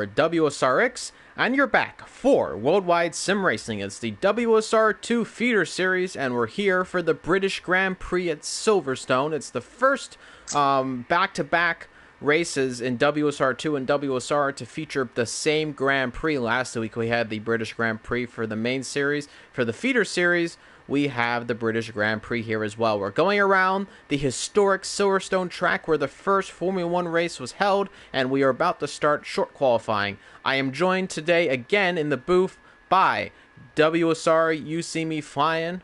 WSRX, and you're back for Worldwide Sim Racing. It's the WSR2 feeder series, and we're here for the British Grand Prix at Silverstone. It's the first back-to-back races in WSR2 and WSR to feature the same Grand Prix. Last week we had the British Grand Prix for the main series. For the feeder series, we have the British Grand Prix here as well. We're going around the historic Silverstone track where the first Formula 1 race was held, and we are about to start short qualifying. I am joined today again in the booth by WSR You See Me Flying.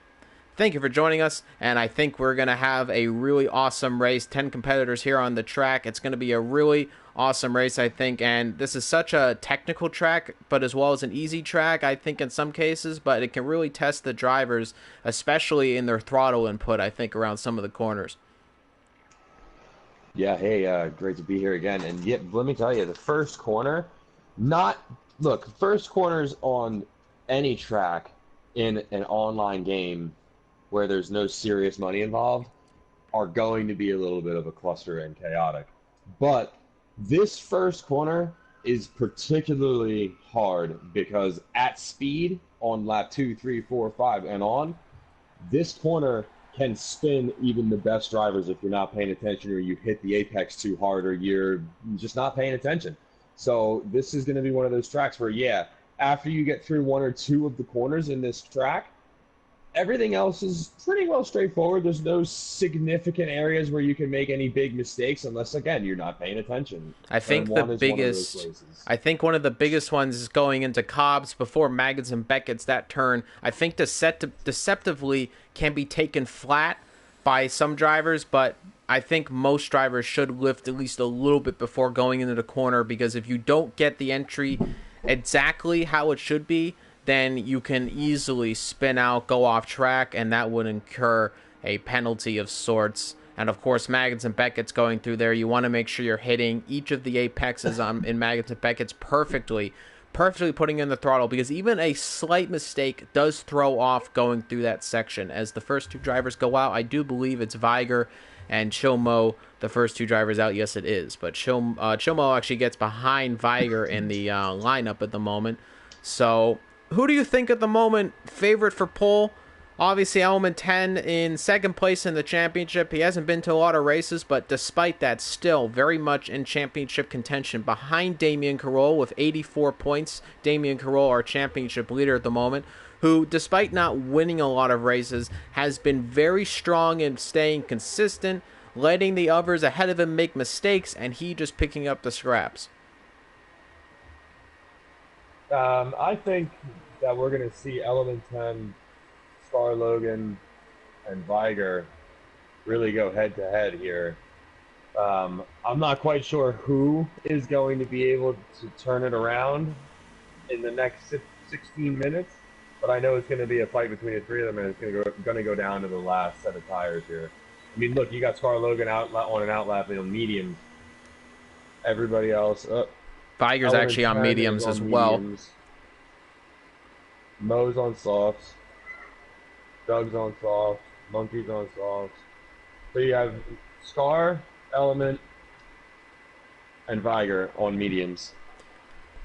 Thank you for joining us, and I think we're going to have a really awesome race. 10 competitors here on the track. It's going to be a really awesome race, I think, and this is such a technical track, but as well as an easy track, I think, in some cases, but it can really test the drivers, especially in their throttle input, I think, around some of the corners. Yeah, hey, great to be here again. And yeah, let me tell you, the first corner, first corners on any track in an online game where there's no serious money involved are going to be a little bit of a cluster and chaotic. But this first corner is particularly hard because at speed on lap 2, 3, 4, 5 and on, this corner can spin even the best drivers if you're not paying attention or you hit the apex too hard or you're just not paying attention. So this is going to be one of those tracks where, yeah, after you get through one or two of the corners in this track, everything else is pretty well straightforward. There's no significant areas where you can make any big mistakes unless, again, you're not paying attention. I think one of the biggest ones is going into Cobbs before Maggotts and Beckett's that turn. I think deceptively can be taken flat by some drivers, but I think most drivers should lift at least a little bit before going into the corner, because if you don't get the entry exactly how it should be, then you can easily spin out, go off track, and that would incur a penalty of sorts. And of course, Maggotts and Beckett's going through there. You want to make sure you're hitting each of the apexes in Maggotts and Beckett's perfectly putting in the throttle, because even a slight mistake does throw off going through that section. As the first two drivers go out, I do believe it's Weiger and Chilmo, the first two drivers out. Yes, it is. But Chilmo actually gets behind Weiger in the lineup at the moment. So who do you think at the moment favorite for pole? Obviously, Element 10 in second place in the championship. He hasn't been to a lot of races, but despite that, still very much in championship contention behind Damien Carroll with 84 points. Damien Carroll, our championship leader at the moment, who, despite not winning a lot of races, has been very strong in staying consistent, letting the others ahead of him make mistakes, and he just picking up the scraps. I think that we're going to see Element 10, Star Logan, and Weiger really go head-to-head here. I'm not quite sure who is going to be able to turn it around in the next 16 minutes, but I know it's going to be a fight between the three of them, and it's going to go down to the last set of tires here. I mean, look, you got Star Logan out on an outlap on mediums. Everybody else... Weiger's actually on mediums as well. Mo's on softs. Doug's on softs. Monkey's on softs. So you have Scar, Element, and Weiger on mediums.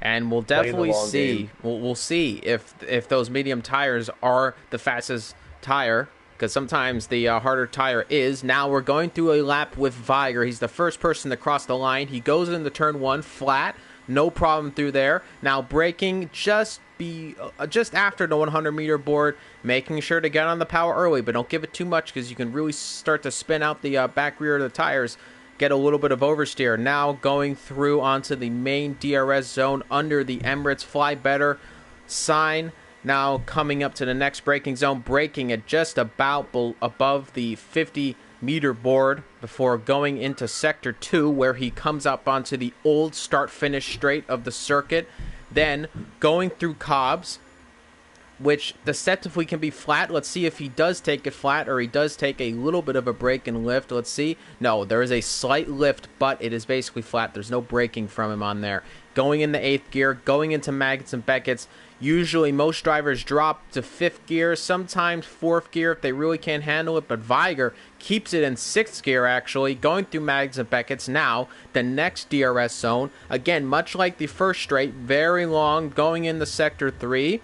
And we'll definitely see. We'll see if those medium tires are the fastest tire, because sometimes the harder tire is. Now we're going through a lap with Weiger. He's the first person to cross the line. He goes into turn one flat. No problem through there. Now braking just after the 100-meter board, making sure to get on the power early, but don't give it too much because you can really start to spin out the back rear of the tires, get a little bit of oversteer. Now going through onto the main DRS zone under the Emirates Fly Better sign. Now coming up to the next braking zone, braking at just about above the 50-meter board before going into Sector 2, where he comes up onto the old start-finish straight of the circuit. Then going through Cobbs, which deceptively can be flat. Let's see if he does take it flat or he does take a little bit of a break and lift. Let's see. No, there is a slight lift, but it is basically flat. There's no braking from him on there. Going into 8th gear, going into Maggots and Beckett's. Usually most drivers drop to 5th gear, sometimes 4th gear if they really can't handle it, but Viger keeps it in 6th gear actually, going through Maggots and Beckett's. Now, the next DRS zone, again, much like the first straight, very long, going into Sector 3,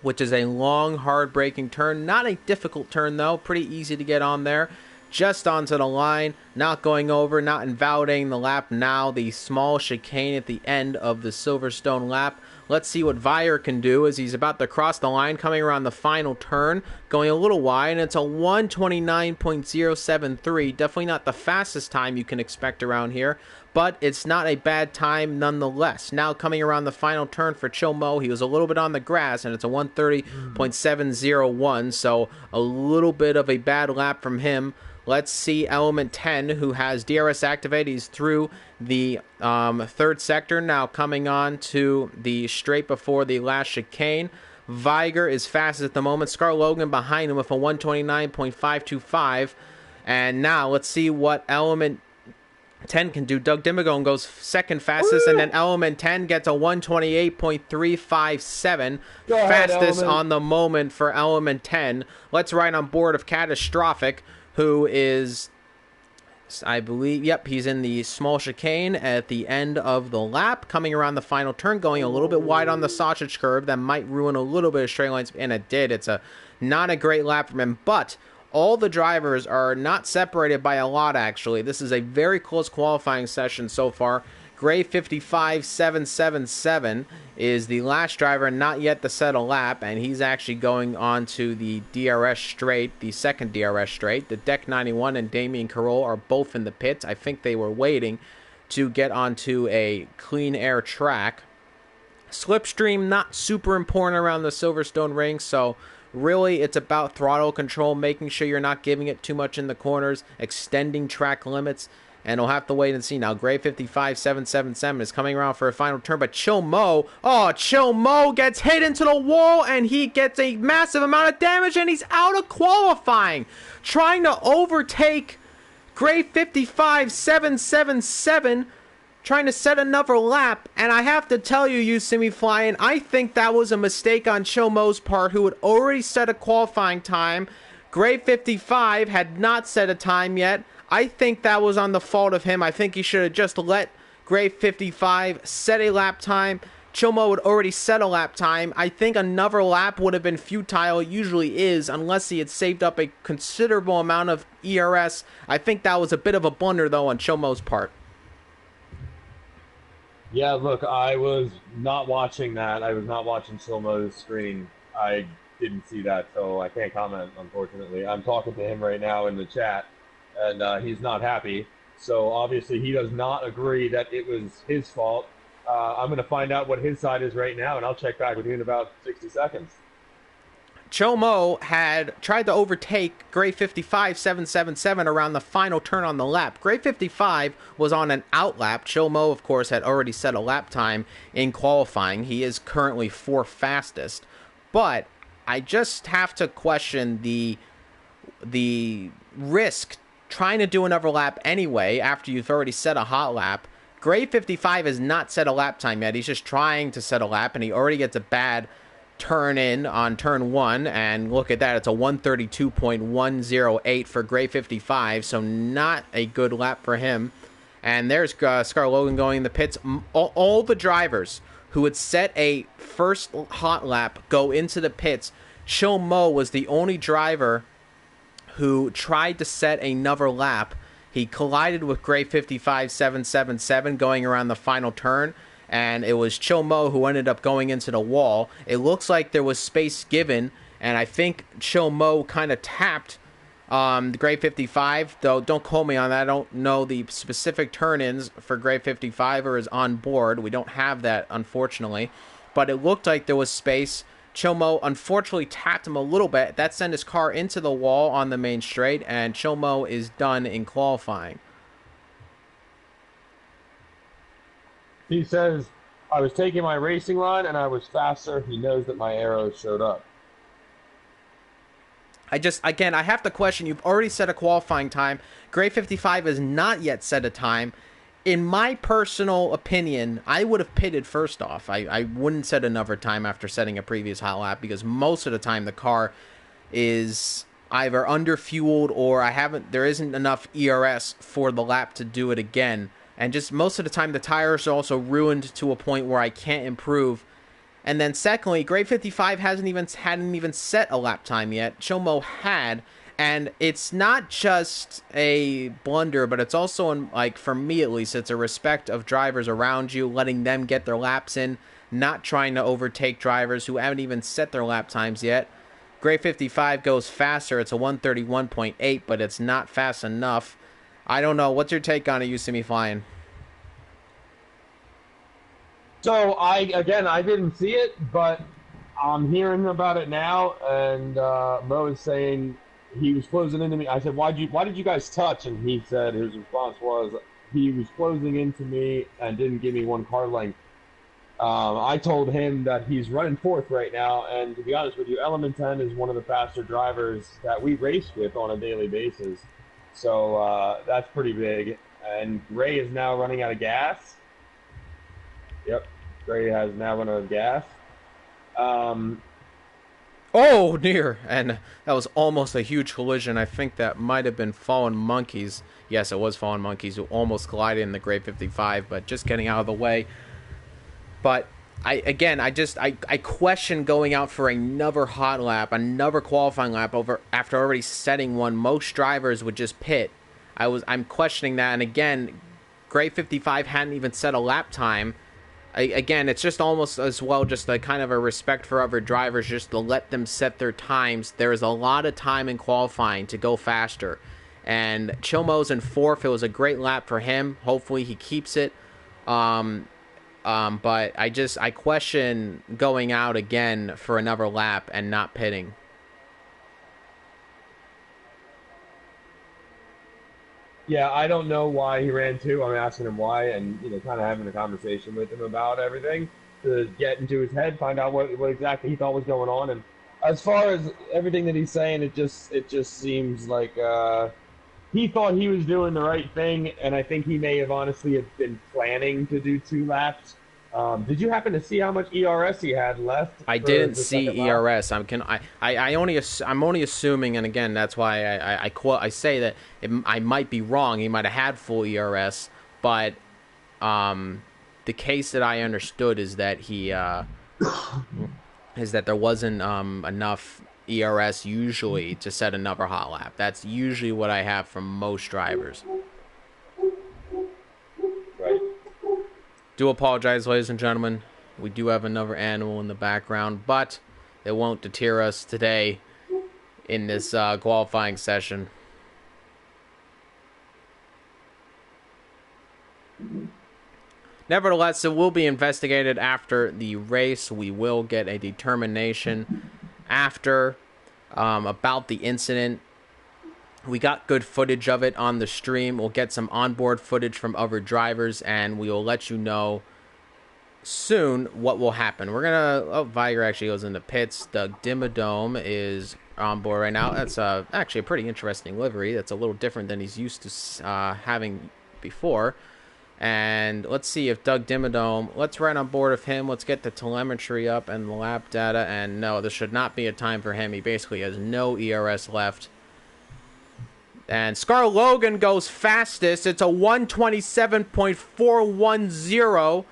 which is a long, hard braking turn. Not a difficult turn though, pretty easy to get on there. Just onto the line, not going over, not invalidating the lap. Now the small chicane at the end of the Silverstone lap. Let's see what Vier can do as he's about to cross the line, coming around the final turn, going a little wide, and it's a 1:29.073. Definitely not the fastest time you can expect around here, but it's not a bad time nonetheless. Now coming around the final turn for Chomo, he was a little bit on the grass, and it's a 1:30.701, so a little bit of a bad lap from him. Let's see Element 10, who has DRS activated. He's through the third sector, now coming on to the straight before the last chicane. Viger is fastest at the moment. Scar Logan behind him with a 1:29.525. And now let's see what Element 10 can do. Doug Dimagone goes second fastest, and then Element 10 gets a 1:28.357. Fastest Element. on the moment for Element 10. Let's ride on board of Catastrophic, who is, I believe, yep, he's in the small chicane at the end of the lap, coming around the final turn, going a little bit wide on the sausage curve. That might ruin a little bit of straight lines, and it did. It's not a great lap from him, but all the drivers are not separated by a lot, actually. This is a very close qualifying session so far. Gray 55.777 is the last driver, not yet to set a lap, and he's actually going on to the DRS straight, the second DRS straight. The Deck 91 and Damien Carroll are both in the pits. I think they were waiting to get onto a clean air track. Slipstream, not super important around the Silverstone ring, so really it's about throttle control, making sure you're not giving it too much in the corners, extending track limits. And we'll have to wait and see. Now, Gray 55.777 is coming around for a final turn, but Chomo gets hit into the wall, and he gets a massive amount of damage, and he's out of qualifying. Trying to overtake Gray 55.777, trying to set another lap, and I have to tell you, Yosemite Flying, I think that was a mistake on Chomo's part, who had already set a qualifying time. Gray 55 had not set a time yet. I think that was on the fault of him. I think he should have just let Gray 55 set a lap time. Chomo had already set a lap time. I think another lap would have been futile. It usually is, unless he had saved up a considerable amount of ERS. I think that was a bit of a blunder, though, on Chomo's part. Yeah, look, I was not watching that. I was not watching Chomo's screen. I didn't see that, so I can't comment, unfortunately. I'm talking to him right now in the chat, and he's not happy. So obviously he does not agree that it was his fault. I'm going to find out what his side is right now, and I'll check back with you in about 60 seconds. Chomo had tried to overtake Gray 55.777 around the final turn on the lap. Gray 55 was on an out lap. Chomo, of course, had already set a lap time in qualifying. He is currently fourth fastest. But I just have to question the risk trying to do another lap anyway after you've already set a hot lap. Gray 55 has not set a lap time yet. He's just trying to set a lap, and he already gets a bad turn in on turn 1, and look at that, it's a 132.108 for Gray 55, so not a good lap for him. And there's Scar Logan going in the pits. All the drivers who had set a first hot lap go into the pits. Chomo was the only driver who tried to set another lap. He collided with Gray 55.777 going around the final turn, and it was Chomo who ended up going into the wall. It looks like there was space given, and I think Chomo kind of tapped the Gray 55, though don't quote me on that. I don't know the specific turn-ins for Gray 55 or is on board. We don't have that, unfortunately, but it looked like there was space. Chomo unfortunately tapped him a little bit. That sent his car into the wall on the main straight, and Chomo is done in qualifying. He says, I was taking my racing line and I was faster. He knows that my arrows showed up. Again, I have to question, you've already set a qualifying time. Grade 55 has not yet set a time. In my personal opinion, I would have pitted first off. I wouldn't set another time after setting a previous hot lap, because most of the time the car is either underfueled or there isn't enough ERS for the lap to do it again. And just most of the time the tires are also ruined to a point where I can't improve. And then secondly, grade 55 hadn't even set a lap time yet. Chomo had, and it's not just a blunder, but it's also, for me at least, it's a respect of drivers around you, letting them get their laps in, not trying to overtake drivers who haven't even set their lap times yet. Grade 55 goes faster. It's a 131.8, but it's not fast enough. I don't know. What's your take on it, you see me flying? So I didn't see it, but I'm hearing about it now, and Mo is saying he was closing into me. I said, why did you guys touch? And he said his response was he was closing into me and didn't give me one car length. I told him that he's running fourth right now, and to be honest with you, Element 10 is one of the faster drivers that we race with on a daily basis. So that's pretty big. And Ray is now running out of gas. Yep. Gray has now run out of gas. Oh, dear. And that was almost a huge collision. I think that might have been Fallen Monkeys. Yes, it was Fallen Monkeys who almost collided in the grade 55, but just getting out of the way. But I question going out for another hot lap, another qualifying lap after already setting one. Most drivers would just pit. I'm questioning that. And again, grade 55 hadn't even set a lap time. Again, it's just almost as well just a kind of a respect for other drivers, just to let them set their times. There is a lot of time in qualifying to go faster. And Chomo's in fourth. It was a great lap for him. Hopefully he keeps it. But I question going out again for another lap and not pitting. Yeah, I don't know why he ran two. I'm asking him why, and kind of having a conversation with him about everything to get into his head, find out what exactly he thought was going on. And as far as everything that he's saying, it just seems like he thought he was doing the right thing, and I think he may have honestly have been planning to do 2 laps. Did you happen to see how much ERS he had left? I didn't see ERS. I'm only assuming, and again, that's why I say that I might be wrong. He might have had full ERS, but the case that I understood is that there wasn't enough ERS usually to set another hot lap. That's usually what I have from most drivers. Do apologize, ladies and gentlemen. We do have another animal in the background, but it won't deter us today in this qualifying session. Nevertheless, it will be investigated after the race. We will get a determination after about the incident. We got good footage of it on the stream. We'll get some onboard footage from other drivers, and we will let you know soon what will happen. We're going to... Oh, Viger actually goes into pits. Doug Dimmadome is on board right now. That's actually a pretty interesting livery. That's a little different than he's used to having before. And let's see if Doug Dimmadome... Let's ride on board of him. Let's get the telemetry up and the lap data. And no, this should not be a time for him. He basically has no ERS left. And Scar Logan goes fastest. It's a 127.410.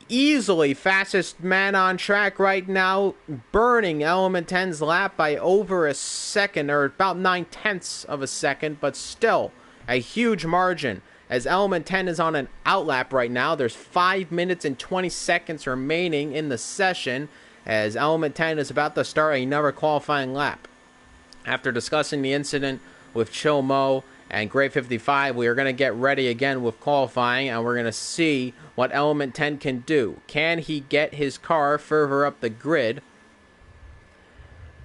Easily fastest man on track right now. Burning Element 10's lap by over a second, or about 9/10 of a second. But still, a huge margin. As Element 10 is on an outlap right now. There's 5 minutes and 20 seconds remaining in the session. As Element 10 is about to start another qualifying lap. After discussing the incident with Chomo and Grade 55, we are going to get ready again with qualifying, and we're going to see what Element 10 can do. Can he get his car further up the grid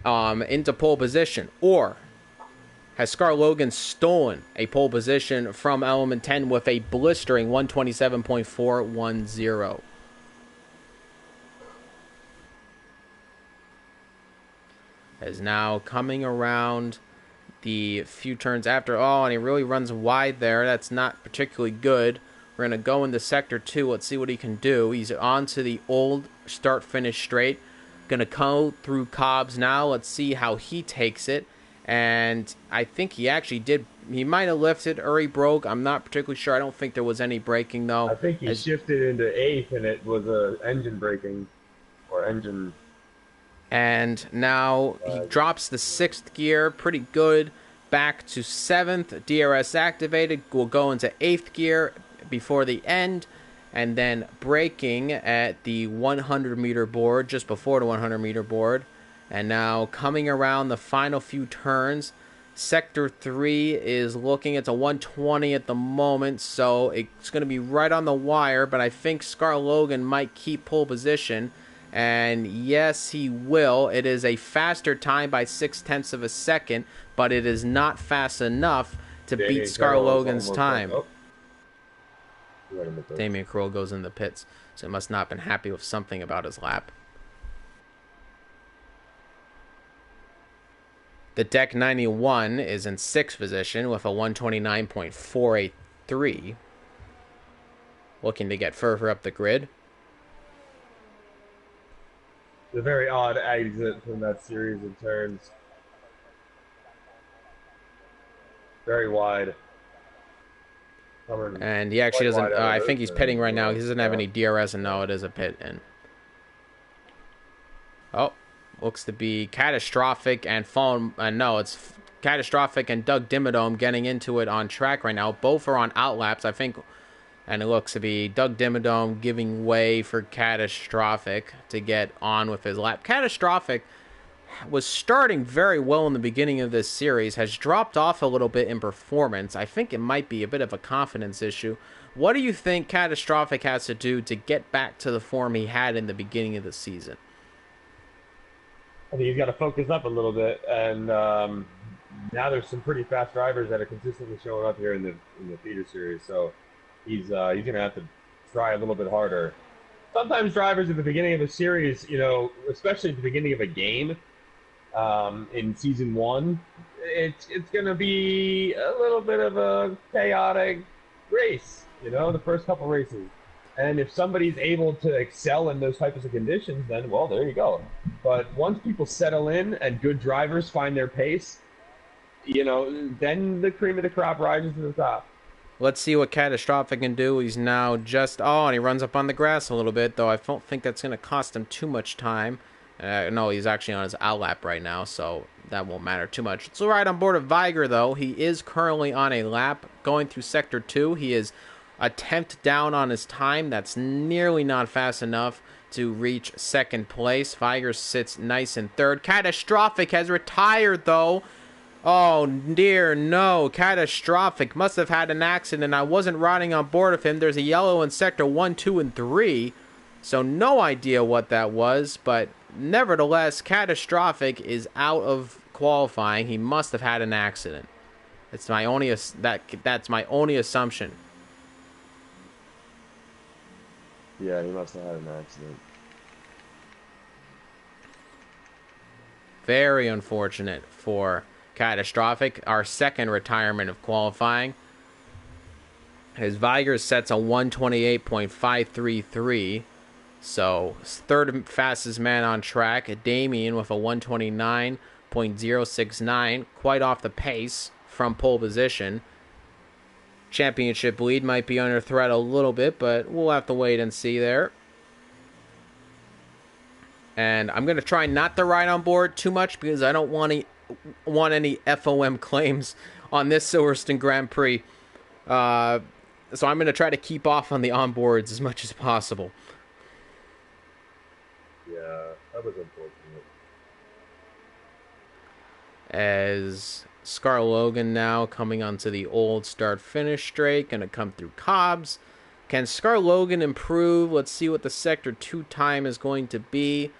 into pole position? Or has Scar Logan stolen a pole position from Element 10 with a blistering 127.410? is now coming around the few turns after. Oh, and he really runs wide there. That's not particularly good. We're going to go into Sector 2. Let's see what he can do. He's on to the old start-finish straight. Going to go through Cobbs now. Let's see how he takes it. And I think he actually did. He might have lifted or he broke. I'm not particularly sure. I don't think there was any braking, though. I think he shifted into 8th, and it was engine braking or engine. And now he drops the 6th gear. Pretty good. Back to 7th. DRS activated. We'll go into 8th gear before the end. And then braking at the 100-meter board, just before the 100-meter board. And now coming around the final few turns. Sector 3 is looking, it's a 120 at the moment, so it's going to be right on the wire, but I think Scar Logan might keep pole position. And yes, he will. It is a faster time by 0.6 of a second, but it is not fast enough to beat Scar Logan's time. Damien Kroll goes in the pits, so he must not have been happy with something about his lap. The Deck 91 is in 6th position with a 129.483. Looking to get further up the grid. It's a very odd exit from that series of turns. Very wide. And he actually doesn't. I think he's pitting right now. He doesn't have any DRS, and no, it is a pit in. Oh, looks to be Catastrophic and Fallen. No, it's Catastrophic and Doug Dimmadome getting into it on track right now. Both are on outlaps, I think. And it looks to be Doug Dimmadome giving way for Catastrophic to get on with his lap. Catastrophic was starting very well in the beginning of this series, has dropped off a little bit in performance. I think it might be a bit of a confidence issue. What do you think Catastrophic has to do to get back to the form he had in the beginning of the season? I think he's got to focus up a little bit, and now there's some pretty fast drivers that are consistently showing up here in the feeder series, so he's going to have to try a little bit harder. Sometimes drivers at the beginning of a series, especially at the beginning of a game, in season 1, it's going to be a little bit of a chaotic race, the first couple races. And if somebody's able to excel in those types of conditions, then, well, there you go. But once people settle in and good drivers find their pace, then the cream of the crop rises to the top. Let's see what Catastrophic can do. He's now just... Oh, and he runs up on the grass a little bit, though I don't think that's going to cost him too much time. No, he's actually on his outlap right now, so that won't matter too much. It's all right on board of Viger, though. He is currently on a lap going through Sector 2. He is a tenth down on his time. That's nearly not fast enough to reach second place. Viger sits nice in third. Catastrophic has retired, though. Oh, dear, no. Catastrophic must have had an accident. I wasn't riding on board of him. There's a yellow in Sector 1, 2, and 3. So no idea what that was, but nevertheless, Catastrophic is out of qualifying. He must have had an accident. That's my only assumption. Yeah, he must have had an accident. Very unfortunate for Catastrophic. Our second retirement of qualifying. His Viger sets a 128.533. So, third fastest man on track. Damien with a 129.069. Quite off the pace from pole position. Championship lead might be under threat a little bit, but we'll have to wait and see there. And I'm going to try not to ride on board too much because I don't want any FOM claims on this Silverstone Grand Prix. So I'm going to try to keep off on the onboards as much as possible. Yeah, that was unfortunate. As Scar Logan now coming onto the old start-finish straight, going to come through Cobbs. Can Scar Logan improve? Let's see what the Sector 2 time is going to be.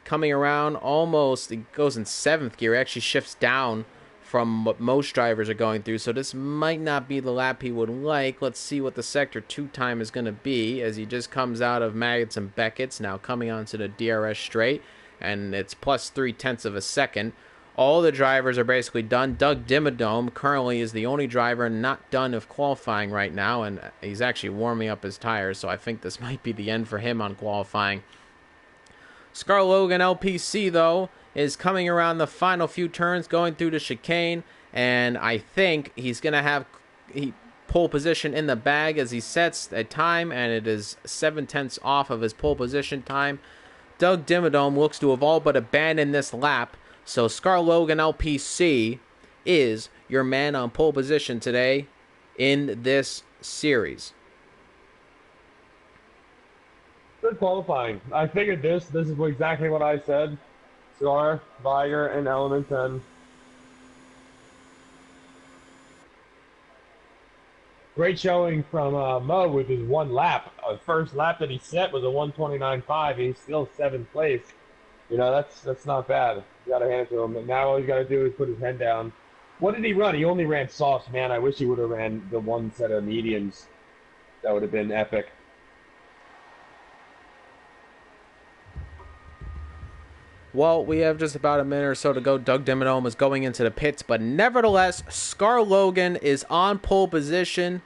Coming around almost, it goes in 7th gear. It actually shifts down from what most drivers are going through, so this might not be the lap he would like. Let's see what the Sector 2 time is going to be as he just comes out of Maggots and Beckett's, now coming onto the DRS straight. and it's plus 0.3 of a second. All the drivers are basically done. Doug Dimmadome currently is the only driver not done of qualifying right now, and he's actually warming up his tires, so I think this might be the end for him on qualifying. Scar Logan LPC, though, is coming around the final few turns, going through the chicane, and I think he's going to have pole position in the bag as he sets a time, and it is 0.7 off of his pole position time. Doug Dimmadome looks to have all but abandoned this lap, so Scar Logan LPC is your man on pole position today in this series. Good qualifying. I figured this is exactly what I said. Scar, Viger, and Element 10. Great showing from Mo with his one lap. First lap that he set was a 1:29.5. He's still 7th place. You know, that's not bad. You gotta hand it to him. And now all he's gotta do is put his head down. What did he run? He only ran softs. Man, I wish he would have ran the one set of mediums. That would have been epic. Well, we have just about a minute or so to go. Doug Dimmadome is going into the pits, but nevertheless, Scar Logan is on pole position,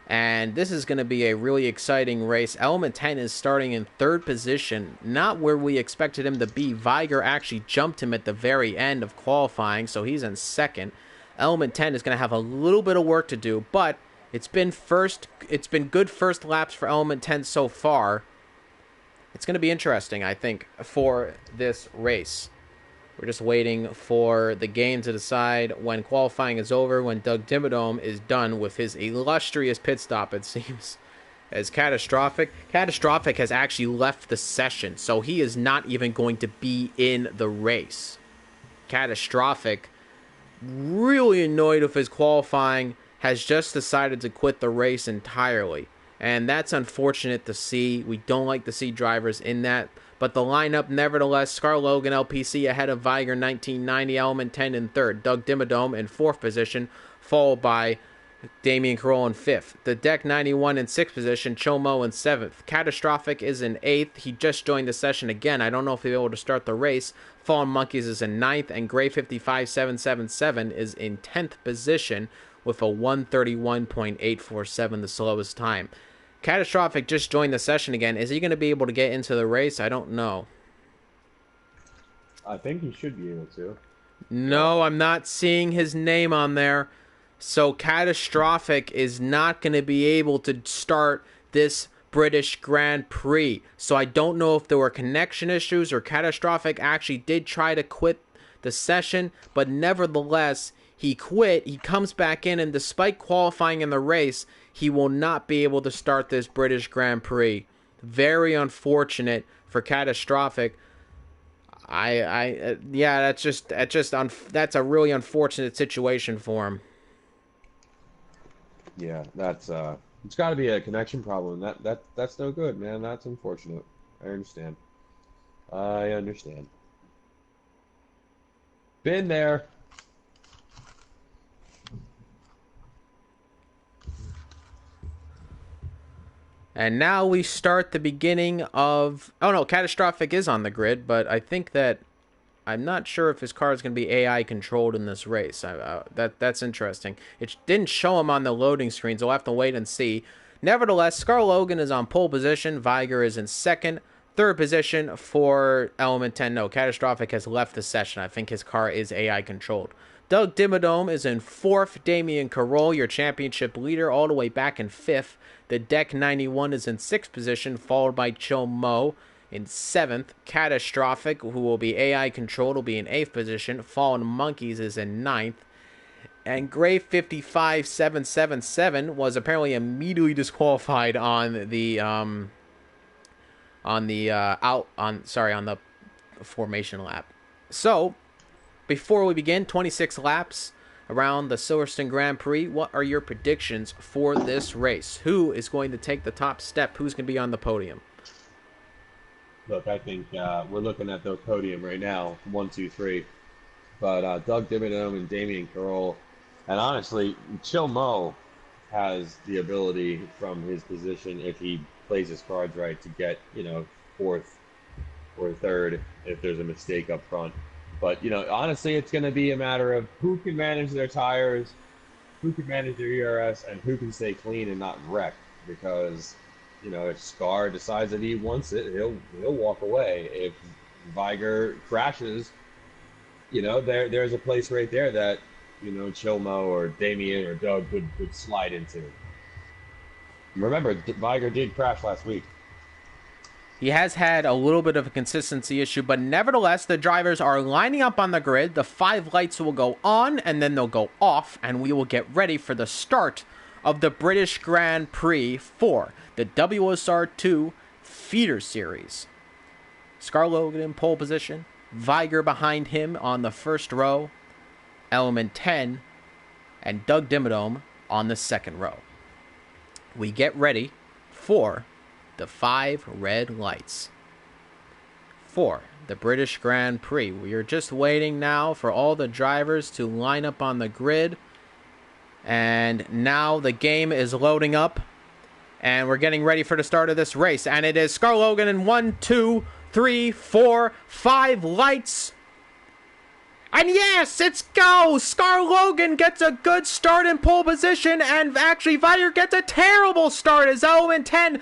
and this is going to be a really exciting race. Element 10 is starting in 3rd position, not where we expected him to be. Viger actually jumped him at the very end of qualifying, so he's in 2nd. Element 10 is going to have a little bit of work to do, but it's been good first laps for Element 10 so far. It's going to be interesting, I think, for this race. We're just waiting for the game to decide when qualifying is over, when Doug Dimmadome is done with his illustrious pit stop, it seems, as Catastrophic. Catastrophic has actually left the session, so he is not even going to be in the race. Catastrophic, really annoyed with his qualifying, has just decided to quit the race entirely. And that's unfortunate to see. We don't like to see drivers in that. But the lineup, nevertheless, Scar Logan LPC ahead of Viger 1990, Element 10 in 3rd. Doug Dimmadome in 4th position, followed by Damian Carroll in 5th. The Deck 91 in 6th position, Chomo in 7th. Catastrophic is in 8th. He just joined the session again. I don't know if he'll be able to start the race. Fallen Monkeys is in 9th. And Gray 55777 is in 10th position with a 1:31.847, the slowest time. Catastrophic just joined the session again. Is he going to be able to get into the race? I don't know. I think he should be able to. No, I'm not seeing his name on there. So Catastrophic is not going to be able to start this British Grand Prix. So I don't know if there were connection issues or Catastrophic actually did try to quit the session, but nevertheless, he quit. He comes back in, and despite qualifying in the race, he will not be able to start this British Grand Prix. Very unfortunate for Catastrophic. Yeah, that's a really unfortunate situation for him. Yeah, that's it's got to be a connection problem. That's no good, man. That's unfortunate. I understand. Been there. And now we start the beginning of... Oh, no, Catastrophic is on the grid, but I think that... I'm not sure if his car is going to be AI controlled in this race. That's interesting. It didn't show him on the loading screen, so we'll have to wait and see. Nevertheless, Scar Logan is on pole position. Viger is in 2nd. 3rd position for Element 10. No, Catastrophic has left the session. I think his car is AI controlled. Doug Dimmadome is in 4th. Damian Carroll, your championship leader, all the way back in 5th. The Deck 91 is in 6th position, followed by Cho Mo in 7th. Catastrophic, who will be AI controlled, will be in 8th position. Fallen Monkeys is in 9th. And Gray 55777 was apparently immediately disqualified on the formation lap. So, before we begin, 26 laps around the Silverstone Grand Prix. What are your predictions for this race? Who is going to take the top step? Who's going to be on the podium? Look, I think we're looking at the podium right now, 1, 2, 3. But Doug Dimmadome and Damian Carroll, and honestly, Chill Mo has the ability from his position, if he plays his cards right, to get 4th or third if there's a mistake up front. But, honestly, it's going to be a matter of who can manage their tires, who can manage their ERS, and who can stay clean and not wreck. Because, if Scar decides that he wants it, he'll walk away. If Viger crashes, there's a place right there that, Chilmo or Damien or Doug would slide into. Remember, Viger did crash last week. He has had a little bit of a consistency issue, but nevertheless, the drivers are lining up on the grid. The 5 lights will go on, and then they'll go off, and we will get ready for the start of the British Grand Prix for the WSR 2 Feeder Series. Scar Logan in pole position, Viger behind him on the first row, Element 10, and Doug Dimmadome on the second row. We get ready for the 5 red lights for the British Grand Prix. We are just waiting now for all the drivers to line up on the grid. And now the game is loading up. And we're getting ready for the start of this race. And it is Scar Logan in 1, 2, 3, 4, 5 lights. And yes, it's go! Scar Logan gets a good start in pole position, and actually Viger gets a terrible start as Element 10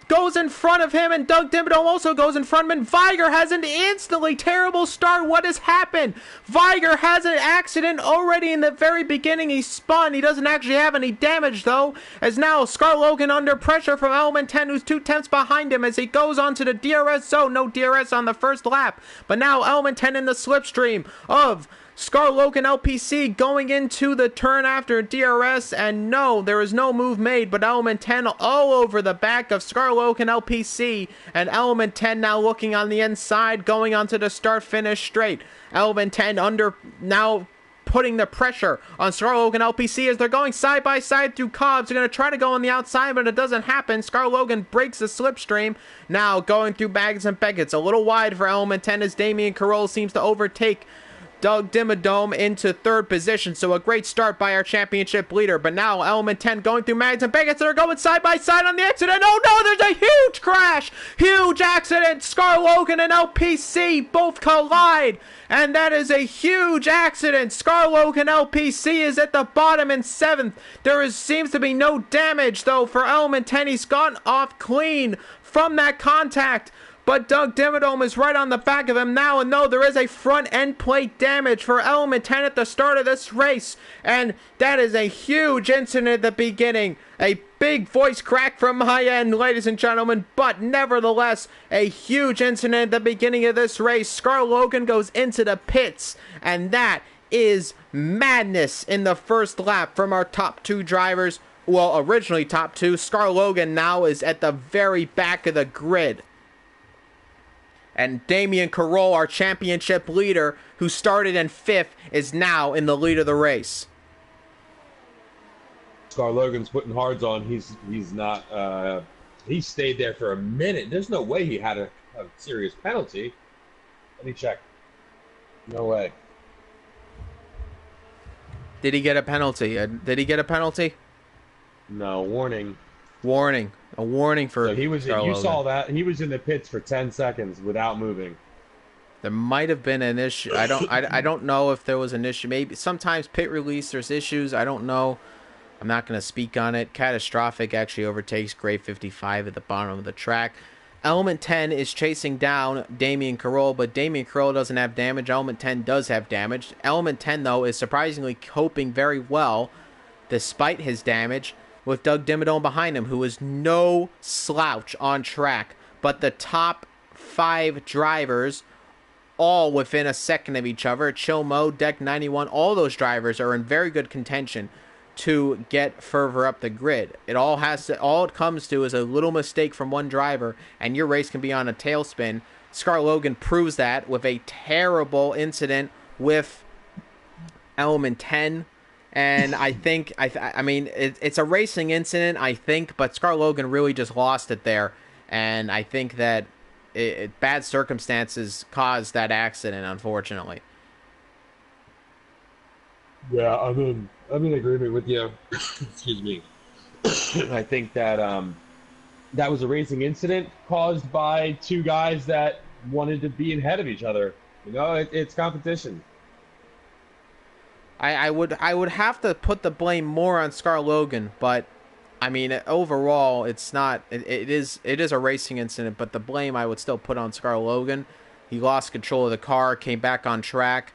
goes in front of him, and Doug Dimmadome also goes in front of him, and Viger has an instantly terrible start. What has happened? Viger has an accident already in the very beginning. He spun. He doesn't actually have any damage, though, as now Scar Logan under pressure from Element 10, who's 2 tenths behind him as he goes onto the DRS zone. No DRS on the first lap, but now Element 10 in the slipstream of Scar Logan LPC going into the turn after DRS, and no, there is no move made, but Element 10 all over the back of Scar Logan LPC, and Element 10 now looking on the inside, going onto the start-finish straight. Element 10 under now putting the pressure on Scar Logan LPC as they're going side by side through Cobbs. They're going to try to go on the outside, but it doesn't happen. Scar Logan breaks the slipstream. Now going through Baggins and Beckett's a little wide for Element 10 as Damien Carroll seems to overtake Doug Dimmadome into third position. So a great start by our championship leader. But now Element 10 going through Mags and Beckett's that are going side by side on the accident. Oh no, there's a huge crash. Huge accident. Scar Logan and LPC both collide. And that is a huge accident. Scar Logan LPC is at the bottom in 7th. Seems to be no damage though for Element 10. He's gone off clean from that contact. But Doug Dimmadome is right on the back of him now, and no, there is a front end plate damage for Element 10 at the start of this race, and that is a huge incident at the beginning. A big voice crack from my end, ladies and gentlemen, but nevertheless, a huge incident at the beginning of this race. Scar Logan goes into the pits, and that is madness in the first lap from our top 2 drivers. Well, originally top 2. Scar Logan now is at the very back of the grid. And Damien Carroll, our championship leader, who started in 5th, is now in the lead of the race. Scar Logan's putting hards on. He's not. He stayed there for a minute. There's no way he had a serious penalty. Let me check. No way. Did he get a penalty? No, warning. A warning for. So he was. Scar You Logan. saw that he was in the pits for 10 seconds without moving. There might have been an issue. I don't know if there was an issue. Maybe sometimes pit release there's issues. I don't know. I'm not going to speak on it. Catastrophic actually overtakes Gray 55 at the bottom of the track. Element 10 is chasing down Damien Carroll, but Damien Carroll doesn't have damage. Element 10 does have damage. Element 10, though, is surprisingly coping very well despite his damage, with Doug Dimmadome behind him, who is no slouch on track. But the top 5 drivers, all within a second of each other, Chilmo, Deck 91, all those drivers are in very good contention to get further up the grid. All it comes to is a little mistake from one driver, and your race can be on a tailspin. Scar Logan proves that with a terrible incident with Element 10. And I think, I mean, it's a racing incident, I think, but Scar Logan really just lost it there. And I think that bad circumstances caused that accident, unfortunately. Yeah, I'm in agreement with you. Excuse me. I think that that was a racing incident caused by 2 guys that wanted to be ahead of each other. It's competition. I would have to put the blame more on Scar Logan, but I mean overall it's not. It is a racing incident, but the blame I would still put on Scar Logan. He lost control of the car, came back on track,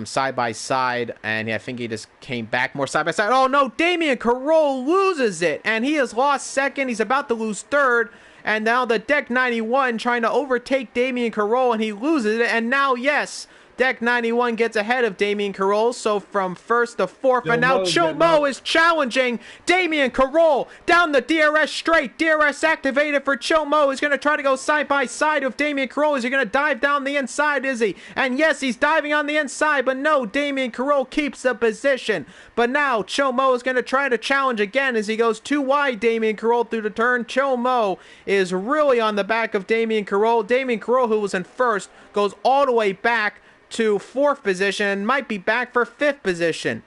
side by side, and I think he just came back more side by side. Oh no, Damian Carroll loses it, and he has lost second. He's about to lose third. And now the Deck 91 trying to overtake Damian Carroll, and he loses it. And now, yes, Deck 91 gets ahead of Damian Carroll, so from first to fourth. And now Chomo is challenging Damian Carroll down the DRS straight. DRS activated for Chomo. He's going to try to go side by side with Damian Carroll. Is he going to dive down the inside, is he? And yes, he's diving on the inside, but no, Damian Carroll keeps the position. But now Chomo is going to try to challenge again as he goes too wide. Damian Carroll through the turn. Chomo is really on the back of Damian Carroll. Damian Carroll, who was in first, goes all the way back to fourth position and might be back for fifth position.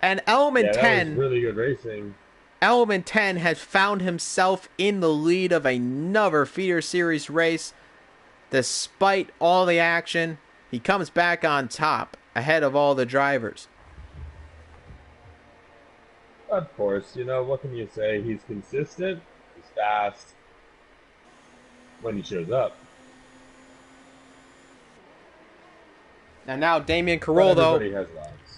And Element 10, that was really good racing. Element 10 has found himself in the lead of another feeder series race. Despite all the action, he comes back on top ahead of all the drivers. Of course, what can you say? He's consistent, he's fast when he shows up. And now Damian Carroll,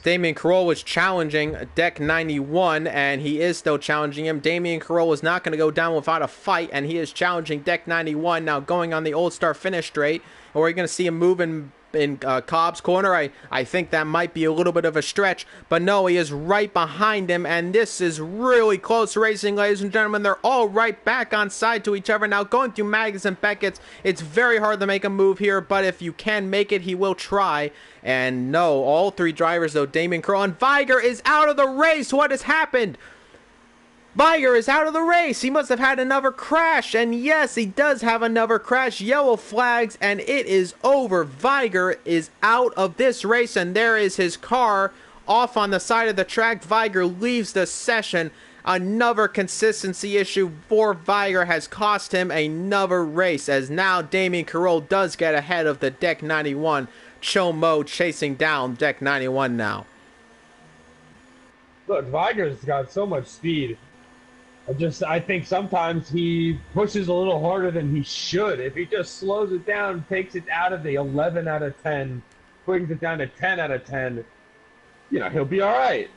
Damian Carroll was challenging Deck 91, and he is still challenging him. Damian Carroll is not going to go down without a fight, and he is challenging Deck 91, now going on the Old Star finish straight. Or we're going to see him move in Cobb's corner. I think that might be a little bit of a stretch, but no, he is right behind him, and this is really close racing, ladies and gentlemen. They're all right back on side to each other. Now going through Maggotts and Beckett's, it's very hard to make a move here, but if you can make it, he will try. And no, all three drivers though, Damian Carroll, and Viger is out of the race. What has happened? Viger is out of the race. He must have had another crash. And yes, he does have another crash. Yellow flags, and it is over. Viger is out of this race, and there is his car off on the side of the track. Viger leaves the session. Another consistency issue for Viger has cost him another race, as now Damian Carroll does get ahead of the Deck 91. Chomo chasing down Deck 91 now. Look, Viger's got so much speed. I think sometimes he pushes a little harder than he should. If he just slows it down, takes it out of the 11 out of 10, brings it down to 10 out of 10, he'll be all right.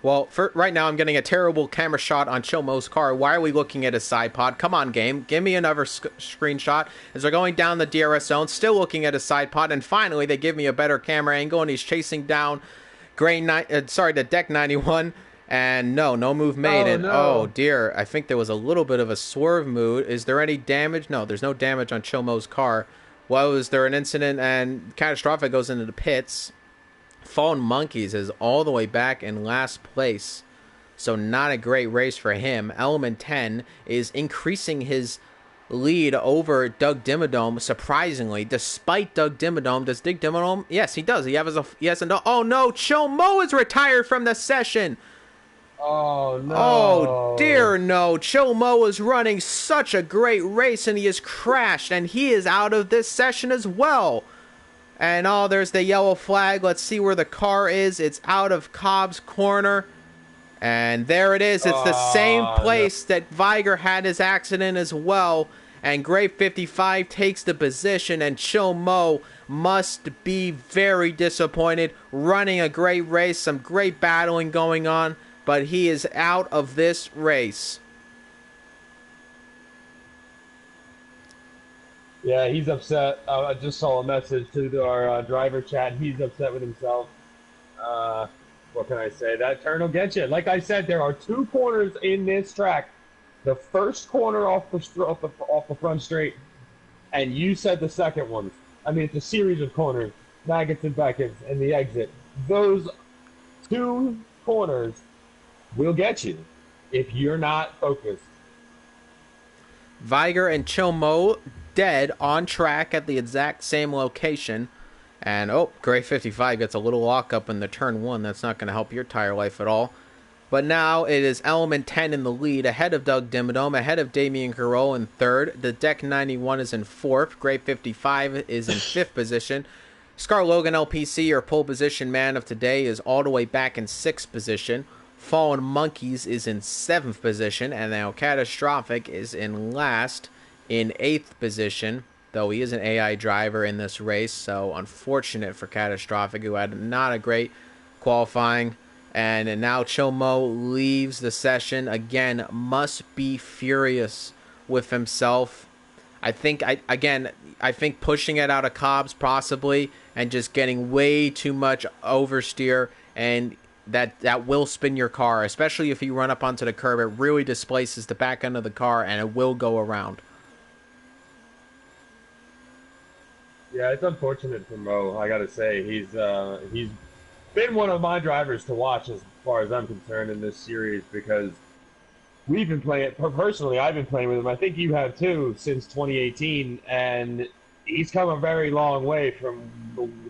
Well, right now I'm getting a terrible camera shot on Chomo's car. Why are we looking at his side pod? Come on, game. Give me another screenshot. As they're going down the DRS zone, still looking at his side pod, and finally they give me a better camera angle, and he's chasing down the Deck 91. And no move made. Oh dear, I think there was a little bit of a swerve move. Is there any damage? No, there's no damage on Chomo's car. Well, is there an incident and Catastrophic goes into the pits? Fallen Monkeys is all the way back in last place. So not a great race for him. Element 10 is increasing his lead over Doug Dimmadome, surprisingly, despite Doug Dimmadome. Does Doug Dimmadome? Yes, he does. He has a yes and no. Oh no, Chomo is retired from the session. Oh, no. Oh, dear no. Chomo is running such a great race, and he has crashed, and he is out of this session as well. And, there's the yellow flag. Let's see where the car is. It's out of Cobb's corner. And there it is. It's the same place that Viger had his accident as well. And Gray 55 takes the position, and Chomo must be very disappointed. Running a great race, some great battling going on. But he is out of this race. Yeah, he's upset. I just saw a message to our driver chat. He's upset with himself. What can I say? That turn will get you. Like I said, there are two corners in this track. The first corner off the front straight, and you said the second one. I mean, it's a series of corners, Maggotts and Beckett's, and the exit. Those two corners will get you if you're not focused. Viger and Chomo dead on track at the exact same location. And, Gray 55 gets a little lock up in the turn one. That's not going to help your tire life at all. But now it is Element 10 in the lead, ahead of Doug Dimmadome, ahead of Damien Carroll in third. The Deck 91 is in fourth. Grade 55 is in fifth position. Scar Logan LPC, or pole position man of today, is all the way back in sixth position. Fallen Monkeys is in seventh position, and now Catastrophic is in last in eighth position, though he is an AI driver in this race, so unfortunate for Catastrophic, who had not a great qualifying. And now Chomo leaves the session. Again, must be furious with himself. I think pushing it out of Cobbs possibly, and just getting way too much oversteer, and that will spin your car, especially if you run up onto the curb. It really displaces the back end of the car, and it will go around. Yeah, it's unfortunate for Mo. I gotta say, he's been one of my drivers to watch as far as I'm concerned in this series, because we've been playing it. Personally, I've been playing with him. I think you have too, since 2018, and he's come a very long way from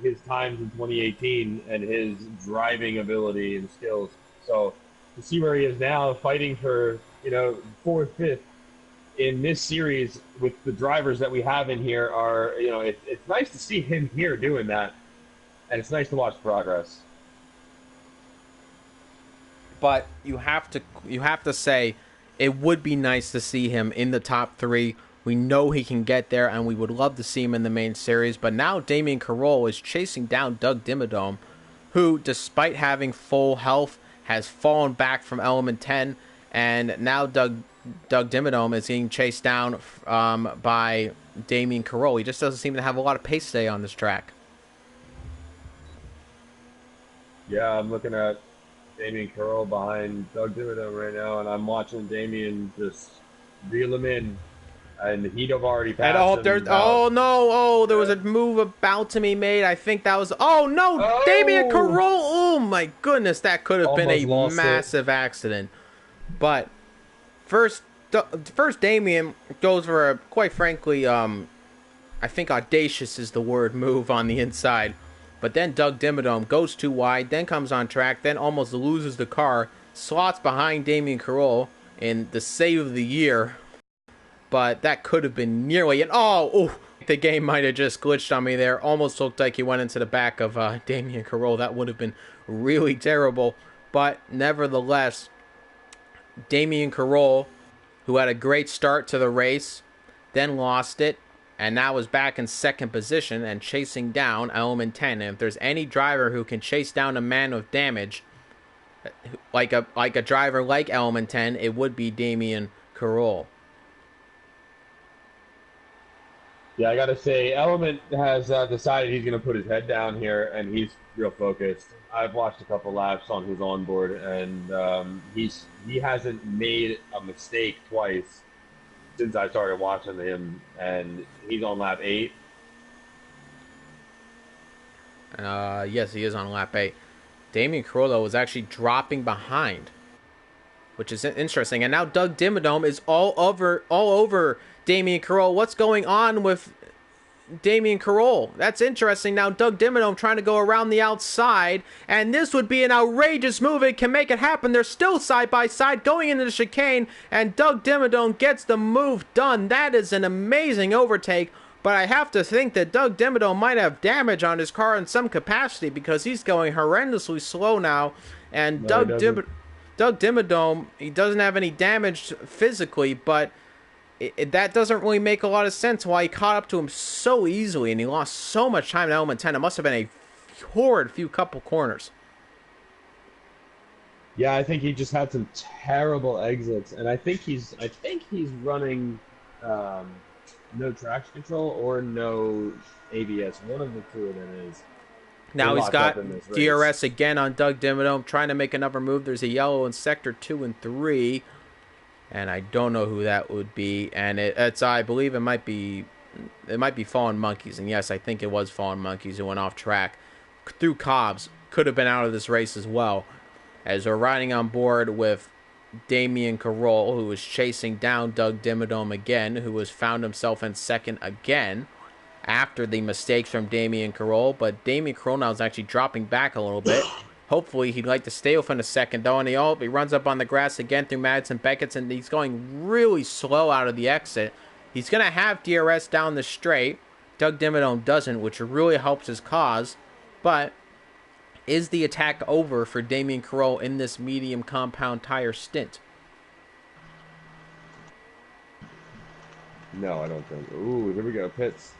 his times in 2018 and his driving ability and skills. So to see where he is now, fighting for fourth, fifth in this series with the drivers that we have in here, it's nice to see him here doing that, and it's nice to watch progress. But you have to say it would be nice to see him in the top three. We know he can get there, and we would love to see him in the main series. But now Damien Carroll is chasing down Doug Dimmadome, who, despite having full health, has fallen back from Element 10. And now Doug Dimmadome is being chased down by Damien Carroll. He just doesn't seem to have a lot of pace today on this track. Yeah, I'm looking at Damien Carroll behind Doug Dimmadome right now, and I'm watching Damien just reel him in, and he'd have already passed him. There was a move about to be made. I think that was... Oh, no! Damien Carroll! Oh, my goodness, that could have been a massive accident. But first Damien goes for a, quite frankly, I think audacious is the word, move on the inside. But then Doug Dimmadome goes too wide, then comes on track, then almost loses the car, slots behind Damien Carroll in the save of the year. But that could have been nearly an... the game might have just glitched on me there. Almost looked like he went into the back of Damien Carroll. That would have been really terrible. But nevertheless, Damien Carroll, who had a great start to the race, then lost it, and now is back in second position and chasing down Element 10. And if there's any driver who can chase down a man with damage, like a driver like Element 10, it would be Damien Carroll. Yeah, I gotta say, Element has decided he's gonna put his head down here, and he's real focused. I've watched a couple laps on his onboard, and he hasn't made a mistake twice since I started watching him, and he's on lap 8. Yes, he is on lap 8. Damien Carroll was actually dropping behind, which is interesting. And now Doug Dimmadome is all over Damien Carroll. What's going on with Damien Carroll? That's interesting. Now Doug Dimmadome trying to go around the outside, and this would be an outrageous move. It can make it happen. They're still side by side going into the chicane, and Doug Dimmadome gets the move done. That is an amazing overtake, but I have to think that Doug Dimmadome might have damage on his car in some capacity, because he's going horrendously slow now, and Doug Dimmadome, he doesn't have any damage physically, but that doesn't really make a lot of sense why he caught up to him so easily, and he lost so much time in Element 10. It must have been a horrid couple corners. Yeah, I think he just had some terrible exits, and I think he's running no traction control or no ABS. One of the two of them is. Now he's got DRS again on Doug Dimmadome, trying to make another move. There's a yellow in sector 2 and 3. And I don't know who that would be, and I believe it might be Fallen Monkeys, and yes, I think it was Fallen Monkeys who went off track through Cobbs. Could have been out of this race as well, as we're riding on board with Damien Carroll, who is chasing down Doug Dimmadome again, who has found himself in second again after the mistakes from Damien Carroll. But Damien Carroll now is actually dropping back a little bit, Hopefully, he'd like to stay within a second, though. And he runs up on the grass again through Madison Beckett's, and he's going really slow out of the exit. He's going to have DRS down the straight. Doug Dimmadome doesn't, which really helps his cause. But is the attack over for Damian Carroll in this medium compound tire stint? No, I don't think. Ooh, here we go. Pits.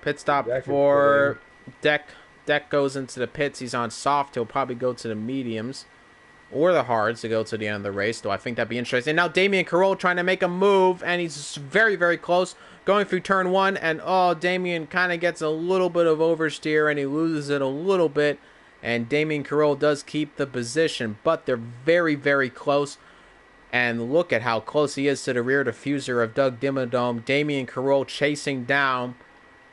Pit stop for Deck. Deck goes into the pits. He's on soft. He'll probably go to the mediums or the hards to go to the end of the race, though I think that'd be interesting. Now Damian Carroll trying to make a move, and he's very, very close. Going through turn one, and Damian kind of gets a little bit of oversteer, and he loses it a little bit. And Damian Carroll does keep the position, but they're very, very close. And look at how close he is to the rear diffuser of Doug Dimmadome. Damian Carroll chasing down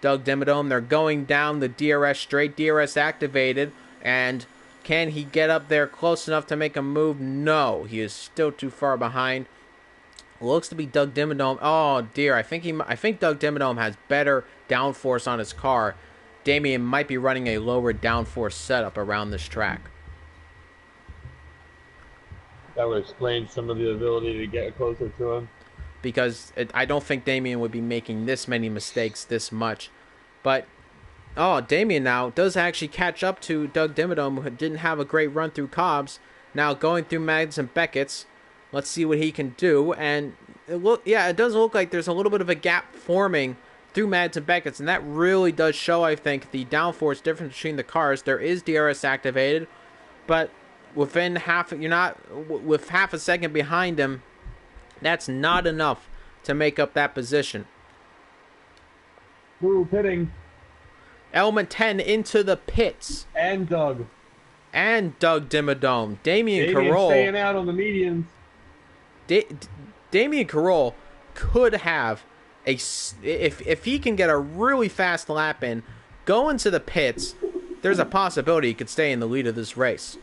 Doug Dimmadome. They're going down the DRS straight. DRS activated. And can he get up there close enough to make a move? No. He is still too far behind. Looks to be Doug Dimmadome. Oh, dear. I think Doug Dimmadome has better downforce on his car. Damian might be running a lower downforce setup around this track. That would explain some of the ability to get closer to him. Because I don't think Damian would be making this many mistakes this much. But, Damian now does actually catch up to Doug Dimmadome, who didn't have a great run through Cobbs. Now going through Madison Beckett's. Let's see what he can do. And, it does look like there's a little bit of a gap forming through Madison Beckett's. And that really does show, I think, the downforce difference between the cars. There is DRS activated. But within with half a second behind him, that's not enough to make up that position. Ooh, pitting. Element 10 into the pits. And Doug Dimmadome. Damian Carroll staying out on the medians. Damian Carroll could have if he can get a really fast lap in, go into the pits, there's a possibility he could stay in the lead of this race.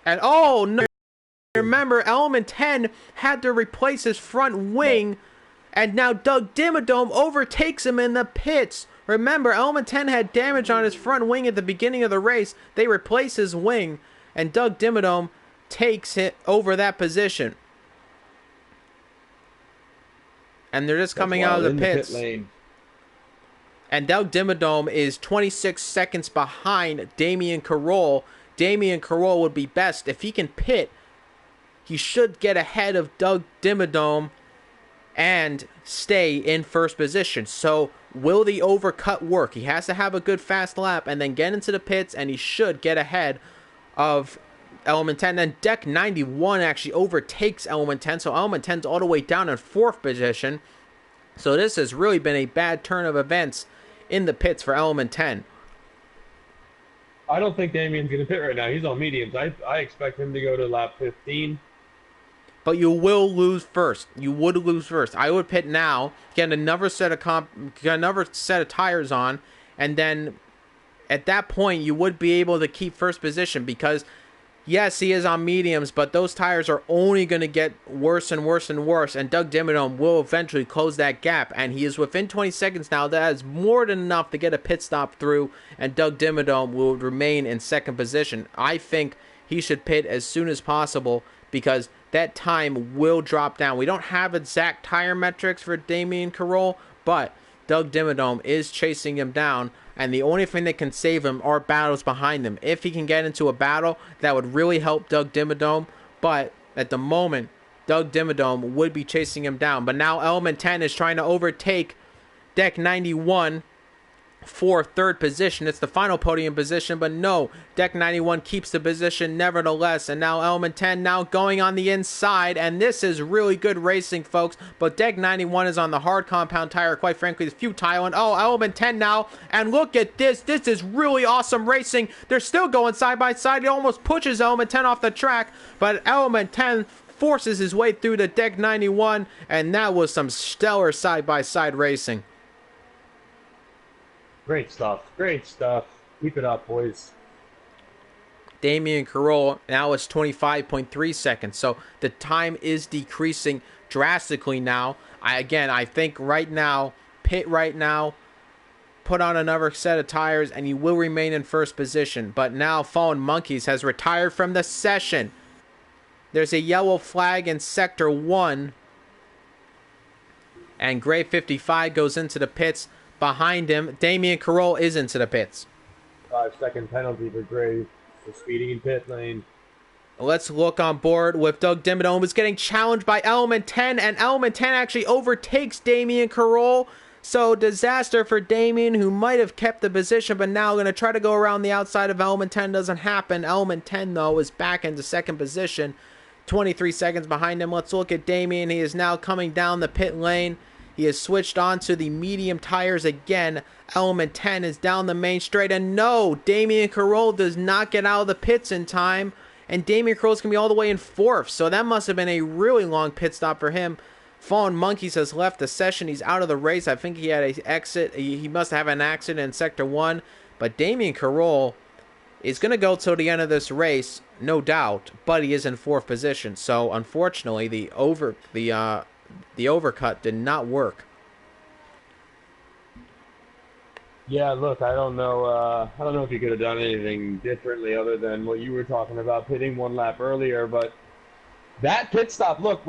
And no, remember, Element 10 had to replace his front wing, and now Doug Dimmadome overtakes him in the pits. Remember, Element 10 had damage on his front wing at the beginning of the race. They replace his wing, and Doug Dimmadome takes it over that position. And they're just coming out of the pits. Pit lane. And Doug Dimmadome is 26 seconds behind Damian Carroll. Damian Carroll would be best. If he can pit, he should get ahead of Doug Dimmadome and stay in first position. So will the overcut work? He has to have a good fast lap and then get into the pits, and he should get ahead of Element 10. Then Deck 91 actually overtakes Element 10. So Element 10's all the way down in fourth position. So this has really been a bad turn of events in the pits for Element 10. I don't think Damian's going to pit right now. He's on mediums. I expect him to go to lap 15. But you will lose first. You would lose first. I would pit now, get another set of tires on, and then at that point you would be able to keep first position because yes, he is on mediums, but those tires are only going to get worse and worse and worse, and Doug Dimmadome will eventually close that gap, and he is within 20 seconds now. That is more than enough to get a pit stop through, and Doug Dimmadome will remain in second position. I think he should pit as soon as possible because that time will drop down. We don't have exact tire metrics for Damian Carroll, but Doug Dimmadome is chasing him down, and the only thing that can save him are battles behind him. If he can get into a battle, that would really help Doug Dimmadome, but at the moment, Doug Dimmadome would be chasing him down. But now Element 10 is trying to overtake Deck 91 for third position. It's the final podium position, but no, Deck 91 keeps the position nevertheless, and now Element 10 now going on the inside, and this is really good racing, folks, but Deck 91 is on the hard compound tire. Quite frankly, it's futile, and Element 10 now, and look at this is really awesome racing. They're still going side by side. It almost pushes Element 10 off the track, but Element 10 forces his way through to Deck 91, and that was some stellar side by side racing. Great stuff. Great stuff. Keep it up, boys. Damian Carroll now is 25.3 seconds. So the time is decreasing drastically now. I think right now, pit right now, put on another set of tires, and he will remain in first position. But now Fallen Monkeys has retired from the session. There's a yellow flag in Sector 1. And Gray 55 goes into the pits. Behind him, Damian Carroll is into the pits. 5-second penalty for Gray for speeding in pit lane. Let's look on board with Doug Dimmadome, who's getting challenged by Element 10, and Element 10 actually overtakes Damian Carroll. So disaster for Damian, who might have kept the position, but now going to try to go around the outside of Element 10. Doesn't happen. Element 10, though, is back into second position. 23 seconds behind him. Let's look at Damian. He is now coming down the pit lane. He has switched on to the medium tires again. Element 10 is down the main straight. And no, Damian Carroll does not get out of the pits in time. And Damian Carroll's going to be all the way in fourth. So that must have been a really long pit stop for him. Fallen Monkeys has left the session. He's out of the race. I think he had an exit. He must have an accident in Sector 1. But Damian Carroll is going to go till the end of this race, no doubt. But he is in fourth position. So unfortunately, the overcut did not work. Yeah, look, I don't know if you could have done anything differently other than what you were talking about, pitting one lap earlier. But that pit stop, look,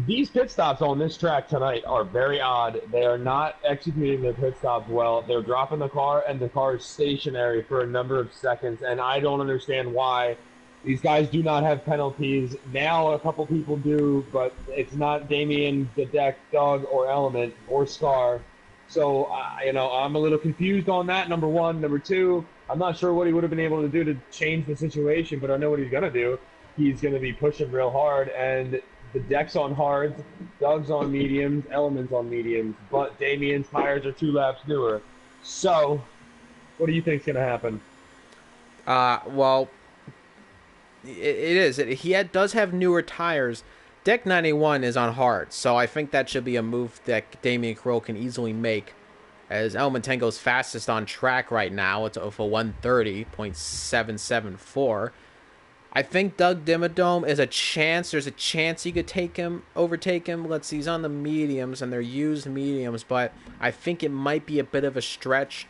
these pit stops on this track tonight are very odd. They are not executing their pit stops well. They're dropping the car, and the car is stationary for a number of seconds, and I don't understand why. These guys do not have penalties. Now a couple people do, but it's not Damien, the Deck, Doug, or Element, or Scar. So, I'm a little confused on that, number one. Number two, I'm not sure what he would have been able to do to change the situation, but I know what he's going to do. He's going to be pushing real hard, and the Deck's on hards, Doug's on mediums, Element's on mediums, but Damien's tires are 2 laps newer. So, what do you think's going to happen? It is. He does have newer tires. Deck 91 is on hard, so I think that should be a move that Damian Carroll can easily make. As Element 10 goes fastest on track right now, it's over 130.774. I think Doug Dimmadome is a chance. There's a chance he could overtake him. Let's see, he's on the mediums, and they're used mediums, but I think it might be a bit of a stretch.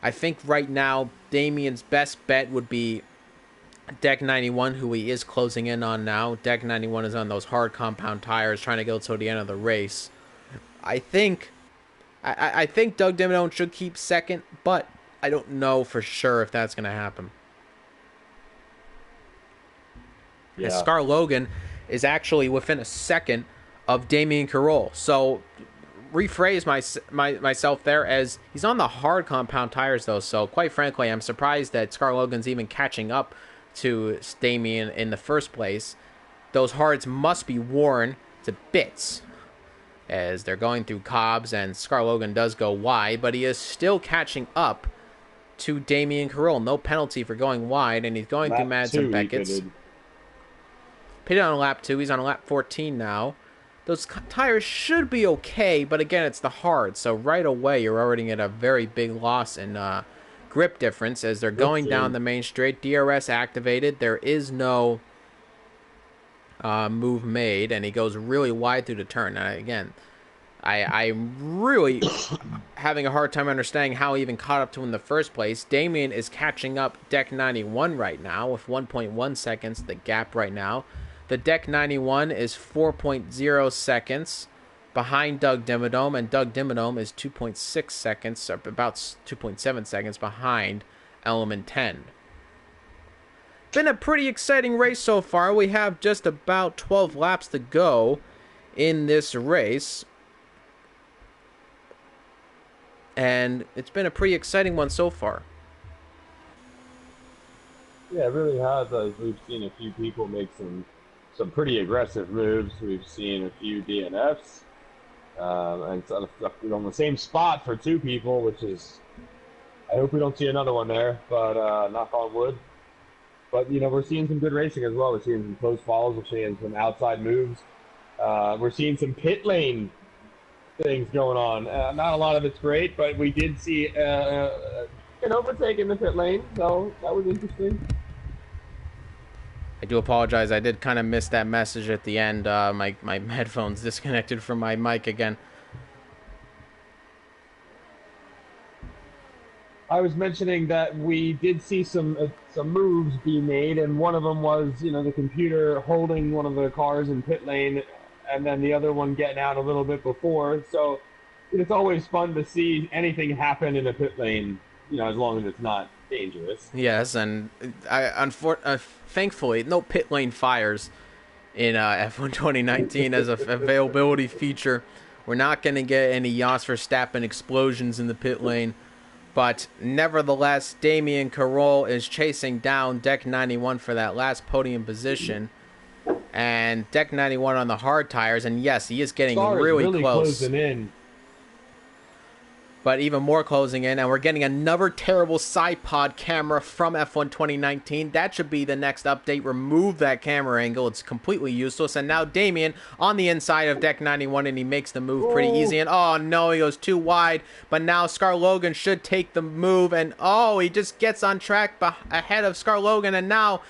I think right now, Damian's best bet would be Deck 91, who he is closing in on now. Deck 91 is on those hard compound tires, trying to go till the end of the race. I think Doug Dimmadome should keep second, but I don't know for sure if that's going to happen. Yeah. Scar Logan is actually within a second of Damian Carroll. So rephrase myself there as he's on the hard compound tires, though. So quite frankly, I'm surprised that Scar Logan's even catching up to Damian in the first place. Those hards must be worn to bits as they're going through Cobbs, and Scar Logan does go wide, but he is still catching up to Damian Carroll. No penalty for going wide, and he's going through Madsen Beckett's. Pitted on lap 2. He's on lap 14 now. Those tires should be okay, but again, it's the hard. So right away, you're already at a very big loss in grip difference as they're going down the main straight. DRS activated. There is no move made, and he goes really wide through the turn. And again, I'm really having a hard time understanding how he even caught up to him in the first place. Damian is catching up Deck 91 right now with 1.1 seconds, the gap right now. The Deck 91 is 4.0 seconds behind Doug Dimmadome, and Doug Dimmadome is 2.6 seconds, or about 2.7 seconds behind Element 10. Been a pretty exciting race so far. We have just about 12 laps to go in this race, and it's been a pretty exciting one so far. Yeah, it really has. We've seen a few people make some pretty aggressive moves. We've seen a few DNFs, and on the same spot for 2 people, which is, I hope we don't see another one there, but knock on wood. But, we're seeing some good racing as well. We're seeing some close follows. We're seeing some outside moves. We're seeing some pit lane things going on. Not a lot of it's great, but we did see an overtake in the pit lane, so that was interesting. I do apologize. I did kind of miss that message at the end. My headphones disconnected from my mic again. I was mentioning that we did see some moves be made, and one of them was, the computer holding one of the cars in pit lane, and then the other one getting out a little bit before. So it's always fun to see anything happen in a pit lane, as long as it's not dangerous. Yes, and thankfully, no pit lane fires in F1 2019 as an availability feature. We're not going to get any Jos Verstappen explosions in the pit lane. But nevertheless, Damien Carroll is chasing down Deck 91 for that last podium position. And Deck 91 on the hard tires. And yes, he is getting really close. Closing in. But even more closing in. And we're getting another terrible side pod camera from F1 2019. That should be the next update. Remove that camera angle. It's completely useless. And now Damien on the inside of Deck 91. And he makes the move pretty easy. And oh no, he goes too wide. But now Scar Logan should take the move. And oh, he just gets on track ahead of Scar Logan. And now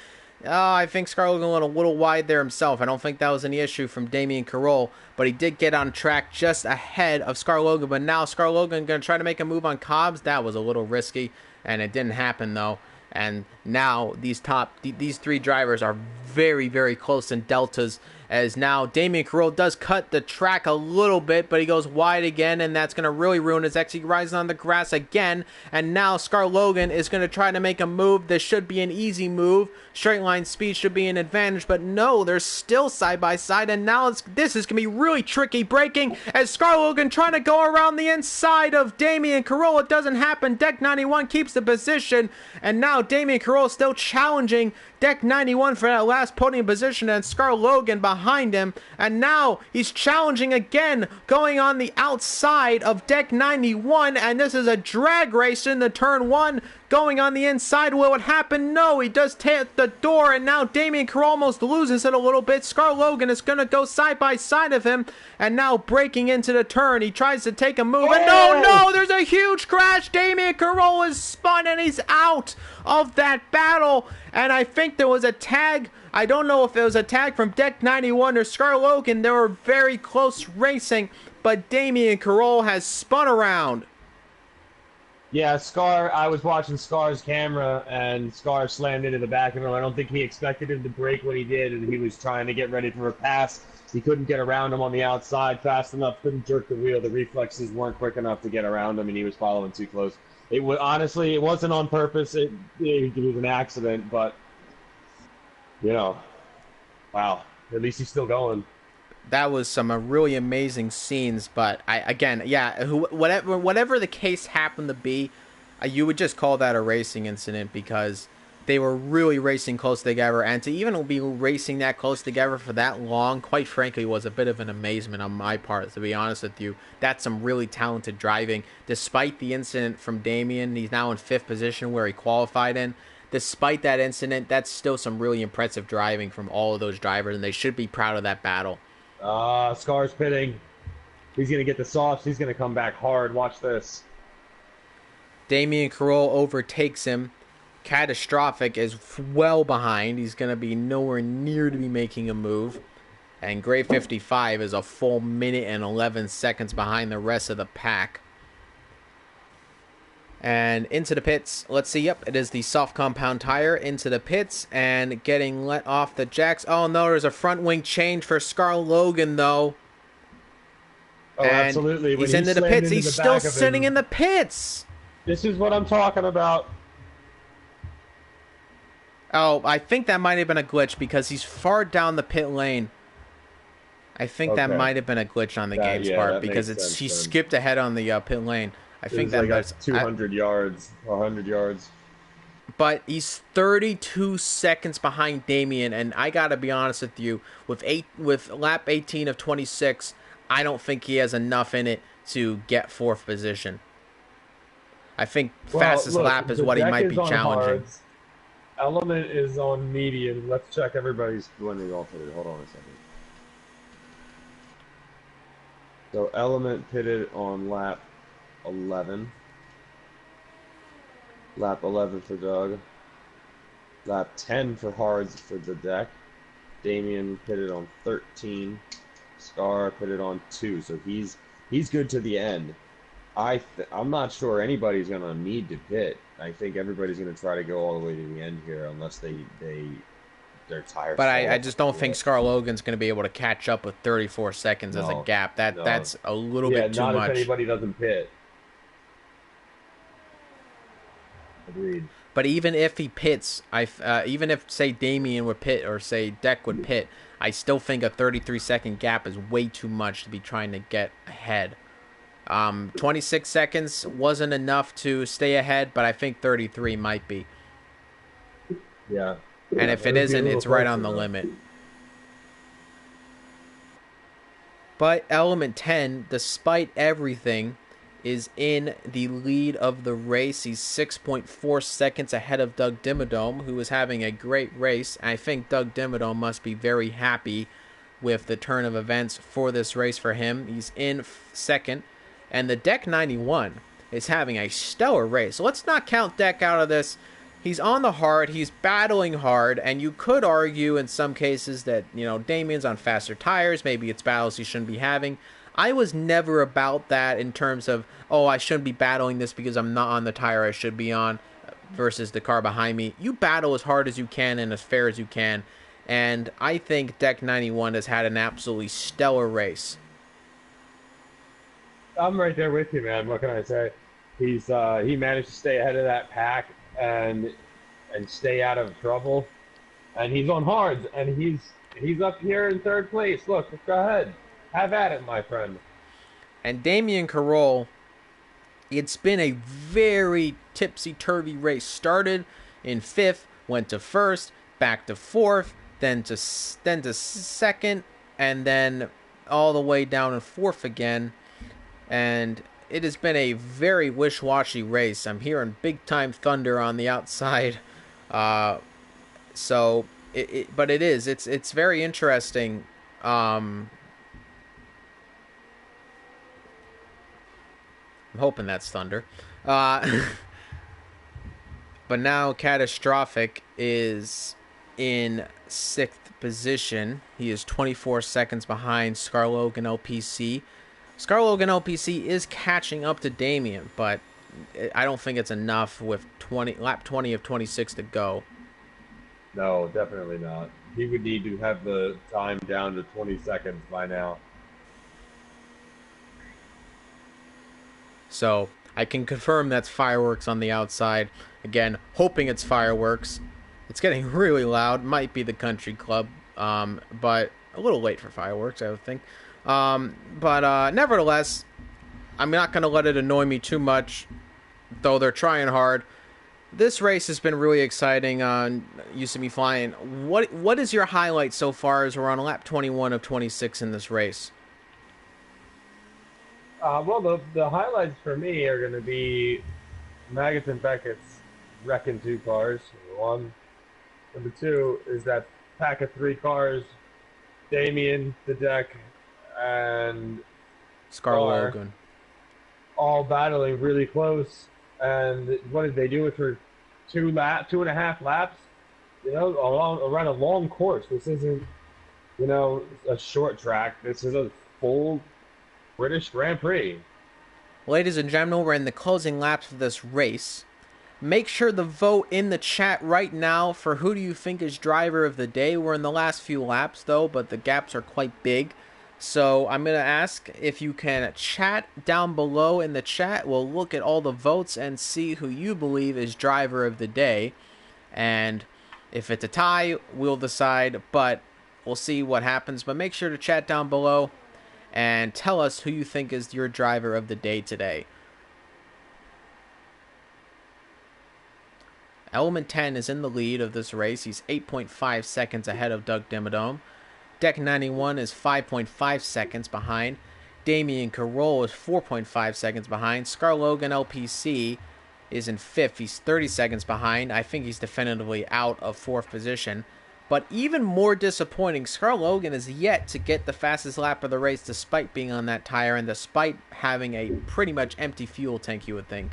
I think Scar Logan went a little wide there himself. I don't think that was any issue from Damien Carroll. But he did get on track just ahead of Scar Logan. But now Scar Logan going to try to make a move on Cobbs. That was a little risky. And it didn't happen, though. And now these three drivers are very, very close in deltas. As now Damien Carroll does cut the track a little bit, but he goes wide again, and that's going to really ruin his exit. He rises on the grass again, and now Scar Logan is going to try to make a move. This should be an easy move. Straight line speed should be an advantage, but no, they're still side by side, and now this is going to be really tricky braking as Scar Logan trying to go around the inside of Damien Carroll. It doesn't happen. Deck 91 keeps the position, and now Damien Carroll still challenging Deck 91 for that last podium position, and Scar Logan behind him, and now he's challenging again, going on the outside of Deck 91, and this is a drag race in the turn 1, going on the inside. Will it happen? No, he does hit the door, and now Damien Carroll almost loses it a little bit. Scar Logan is going to go side by side of him, and now breaking into the turn, he tries to take a move, and no, there's a huge crash. Damien Carroll is spun, and he's out of that battle, and I think there was a tag. I don't know if it was a tag from Deck 91 or Scar Logan. They were very close racing, but Damien Carroll has spun around. Yeah, Scar, I was watching Scar's camera, and Scar slammed into the back of him. I don't think he expected him to brake when he did, and he was trying to get ready for a pass. He couldn't get around him on the outside fast enough, couldn't jerk the wheel. The reflexes weren't quick enough to get around him, and he was following too close. Honestly, it wasn't on purpose. It was an accident, but, wow. At least he's still going. That was some really amazing scenes, but whatever the case happened to be, you would just call that a racing incident because they were really racing close together, and to even be racing that close together for that long, quite frankly, was a bit of an amazement on my part, to be honest with you. That's some really talented driving. Despite the incident from Damien, he's now in 5th position where he qualified in. Despite that incident, that's still some really impressive driving from all of those drivers, and they should be proud of that battle. Scar's pitting. He's going to get the softs. He's going to come back hard. Watch this. Damien Carroll overtakes him. Catastrophic is well behind. He's going to be nowhere near to be making a move. And Gray 55 is a full minute and 11 seconds behind the rest of the pack. And into the pits. Let's see. Yep, it is the soft compound tire into the pits and getting let off the jacks. Oh no, there's a front wing change for Scar Logan though. Oh, and absolutely. He's into the pits. He's still sitting in the pits. This is what I'm talking about. Oh, I think that might have been a glitch because he's far down the pit lane. I think that might have been a glitch on the game's part because he skipped ahead on the pit lane. I think that was 200 yards, 100 yards. But he's 32 seconds behind Damien, and I gotta be honest with you, with lap 18 of 26, I don't think he has enough in it to get 4th position. I think fastest lap is what he might be challenging. Hards. Element is on medium. Let's check everybody's winning alternative. Hold on a second. So Element pitted on lap 11. Lap 11 for Doug. Lap 10 for Hards for the deck. Damien pitted on 13. Scar pitted on 2. So he's good to the end. I'm not sure anybody's going to need to pit. I think everybody's going to try to go all the way to the end here, unless their tires But fall I off just the don't think cliff. Scar Logan's going to be able to catch up with 34 seconds as a No, gap. no. That's a little Yeah, bit too not if much. anybody doesn't pit. Agreed. But even if he pits, even if say Damien would pit or say Deck would pit, I still think a 33-second gap is way too much to be trying to get ahead. 26 seconds wasn't enough to stay ahead, but I think 33 might be. Yeah. And if it isn't, it's right on the limit. But Element 10, despite everything, is in the lead of the race. He's 6.4 seconds ahead of Doug Dimmadome, who is having a great race. I think Doug Dimmadome must be very happy with the turn of events for this race for him. He's in second. And the Deck 91 is having a stellar race. So let's not count Deck out of this. He's on the hard, he's battling hard, and you could argue in some cases that, Damien's on faster tires, maybe it's battles he shouldn't be having. I was never about that in terms of, I shouldn't be battling this because I'm not on the tire I should be on versus the car behind me. You battle as hard as you can and as fair as you can, and I think Deck 91 has had an absolutely stellar race. I'm right there with you, man. What can I say? He managed to stay ahead of that pack and stay out of trouble. And he's on hards, and he's up here in third place. Look, go ahead. Have at it, my friend. And Damien Carroll, it's been a very tipsy-turvy race. Started in fifth, went to first, back to fourth, then to second, and then all the way down in fourth again. And it has been a very wish-washy race. I'm hearing big-time thunder on the outside. But it is. It's very interesting. I'm hoping that's thunder. But now Catastrophic is in sixth position. He is 24 seconds behind Scarlogan LPC. Scarlogan LPC is catching up to Damien, but I don't think it's enough with lap 20 of 26 to go. No, definitely not. He would need to have the time down to 20 seconds by now. So I can confirm that's fireworks on the outside. Again, hoping it's fireworks. It's getting really loud. Might be the country club, but a little late for fireworks, I would think. But nevertheless, I'm not going to let it annoy me too much, though they're trying hard. This race has been really exciting on UCB Flying. What is your highlight so far as we're on lap 21 of 26 in this race? Well, the highlights for me are going to be Maggots and Beckett's wrecking two cars, number one. Number two is that pack of three cars, Damien, the Deck, and Scarlogan, all battling really close. And what did they do it for 2.5 laps? Around a long course. This isn't, a short track. This is a full British Grand Prix. Ladies and gentlemen, we're in the closing laps of this race. Make sure to vote in the chat right now for who do you think is driver of the day. We're in the last few laps, though, but the gaps are quite big. So I'm going to ask if you can chat down below in the chat. We'll look at all the votes and see who you believe is driver of the day. And if it's a tie, we'll decide, but we'll see what happens. But make sure to chat down below and tell us who you think is your driver of the day today. Element 10 is in the lead of this race. He's 8.5 seconds ahead of Doug Dimmadome. Deck 91 is 5.5 seconds behind. Damien Carroll is 4.5 seconds behind. Scarlogan LPC is in fifth. He's 30 seconds behind. I think he's definitively out of fourth position. But even more disappointing, Scarlogan is yet to get the fastest lap of the race despite being on that tire and despite having a pretty much empty fuel tank, you would think.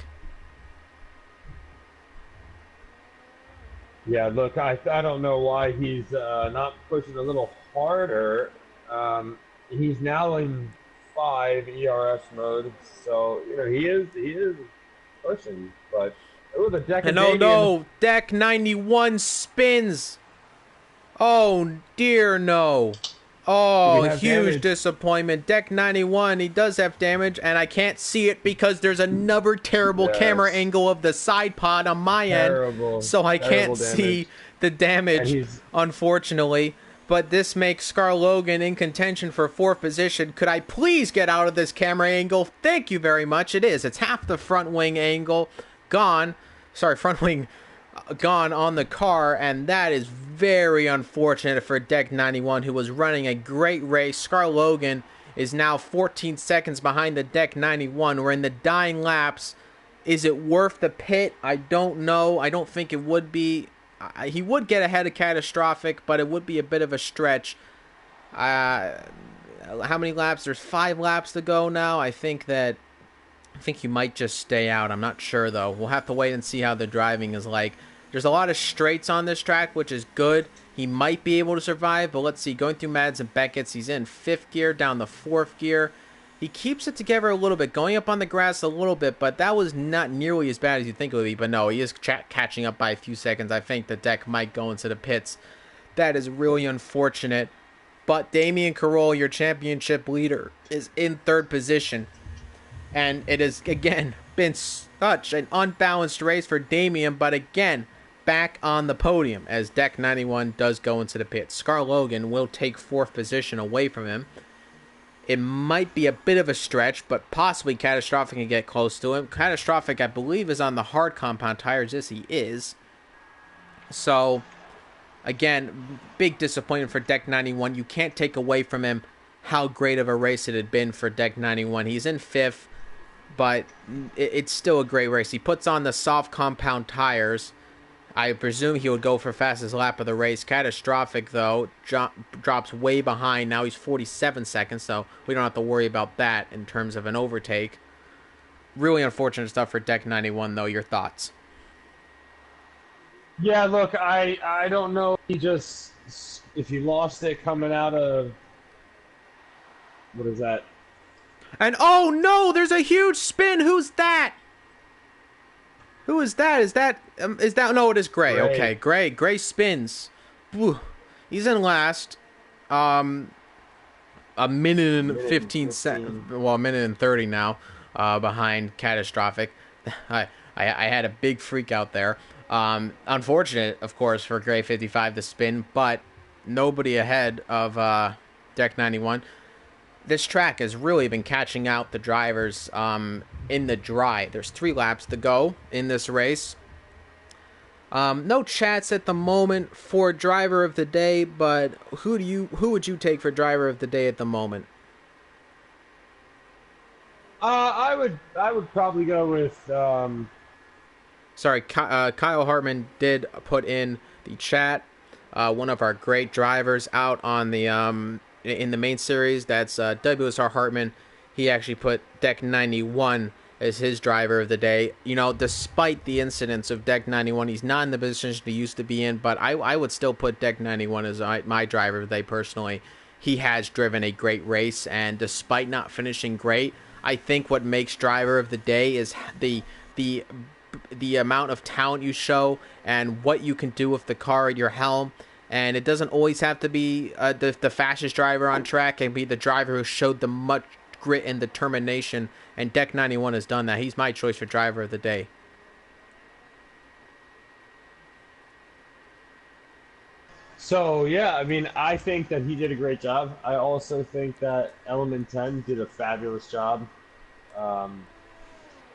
Yeah, look, I don't know why he's not pushing a little harder. He's now in 5 ERS mode. So he is pushing, but the deck And of oh Damien. no, deck 91 spins. Oh dear no. Oh, huge damage? disappointment. Deck 91, he does have damage, and I can't see it because there's another terrible camera angle of the side pod on my end, so I can't see the damage, unfortunately. But this makes Scar Logan in contention for 4th position. Could I please get out of this camera angle? Thank you very much. It is. It's half the front wing angle gone. Sorry, front wing gone on the car, and that is very unfortunate for Deck 91, who was running a great race. Scar Logan is now 14 seconds behind the Deck 91. We're in the dying laps. Is it worth the pit? I don't know. I don't think it would be. He would get ahead of Catastrophic, but it would be a bit of a stretch. How many laps? There's 5 laps to go now. I think he might just stay out. I'm not sure, though. We'll have to wait and see how the driving is like. There's a lot of straights on this track, which is good. He might be able to survive, but let's see. Going through Mads and Beckett's, he's in 5th gear, down the 4th gear. He keeps it together a little bit, going up on the grass a little bit, but that was not nearly as bad as you think it would be. But no, he is catching up by a few seconds. I think the deck might go into the pits. That is really unfortunate. But Damien Carroll, your championship leader, is in 3rd position. And it has, again, been such an unbalanced race for Damien, but again, back on the podium as Deck 91 does go into the pits. Scar Logan will take 4th position away from him. It might be a bit of a stretch, but possibly Catastrophic can get close to him. Catastrophic, I believe, is on the hard compound tires. Yes, he is. So, again, big disappointment for Deck 91. You can't take away from him how great of a race it had been for Deck 91. He's in 5th, but it's still a great race. He puts on the soft compound tires. I presume he would go for fastest lap of the race. Catastrophic, though, drops way behind. Now he's 47 seconds, so we don't have to worry about that in terms of an overtake. Really unfortunate stuff for Deck 91, though. Your thoughts? Yeah, look, I don't know. If he lost it coming out of, what is that? And oh no, there's a huge spin. Who's that? Who is that? Is that no, it is Gray. Okay, Gray spins. Whew. He's in last. A minute and 15 seconds. Well, a minute and 30 now. Behind Catastrophic. I had a big freak out there. Unfortunate, of course, for Gray 55 to spin, but nobody ahead of Deck 91. This track has really been catching out the drivers in the dry. There's 3 laps to go in this race. No chats at the moment for driver of the day, but who would you take for driver of the day at the moment? I would probably go with. Sorry, Kyle Hartman did put in the chat. One of our great drivers out on the in the main series. That's WSR Hartman. He actually put Deck 91 as his driver of the day. You know, despite the incidents of Deck 91, he's not in the position he used to be in, but I would still put Deck 91 as my driver of the day personally. He has driven a great race, and despite not finishing great, I think what makes driver of the day is the amount of talent you show and what you can do with the car at your helm. And it doesn't always have to be the fastest driver on track. It can be the driver who showed the much grit and determination. And Deck 91 has done that. He's my choice for driver of the day. So, yeah, I mean, I think that he did a great job. I also think that Element 10 did a fabulous job.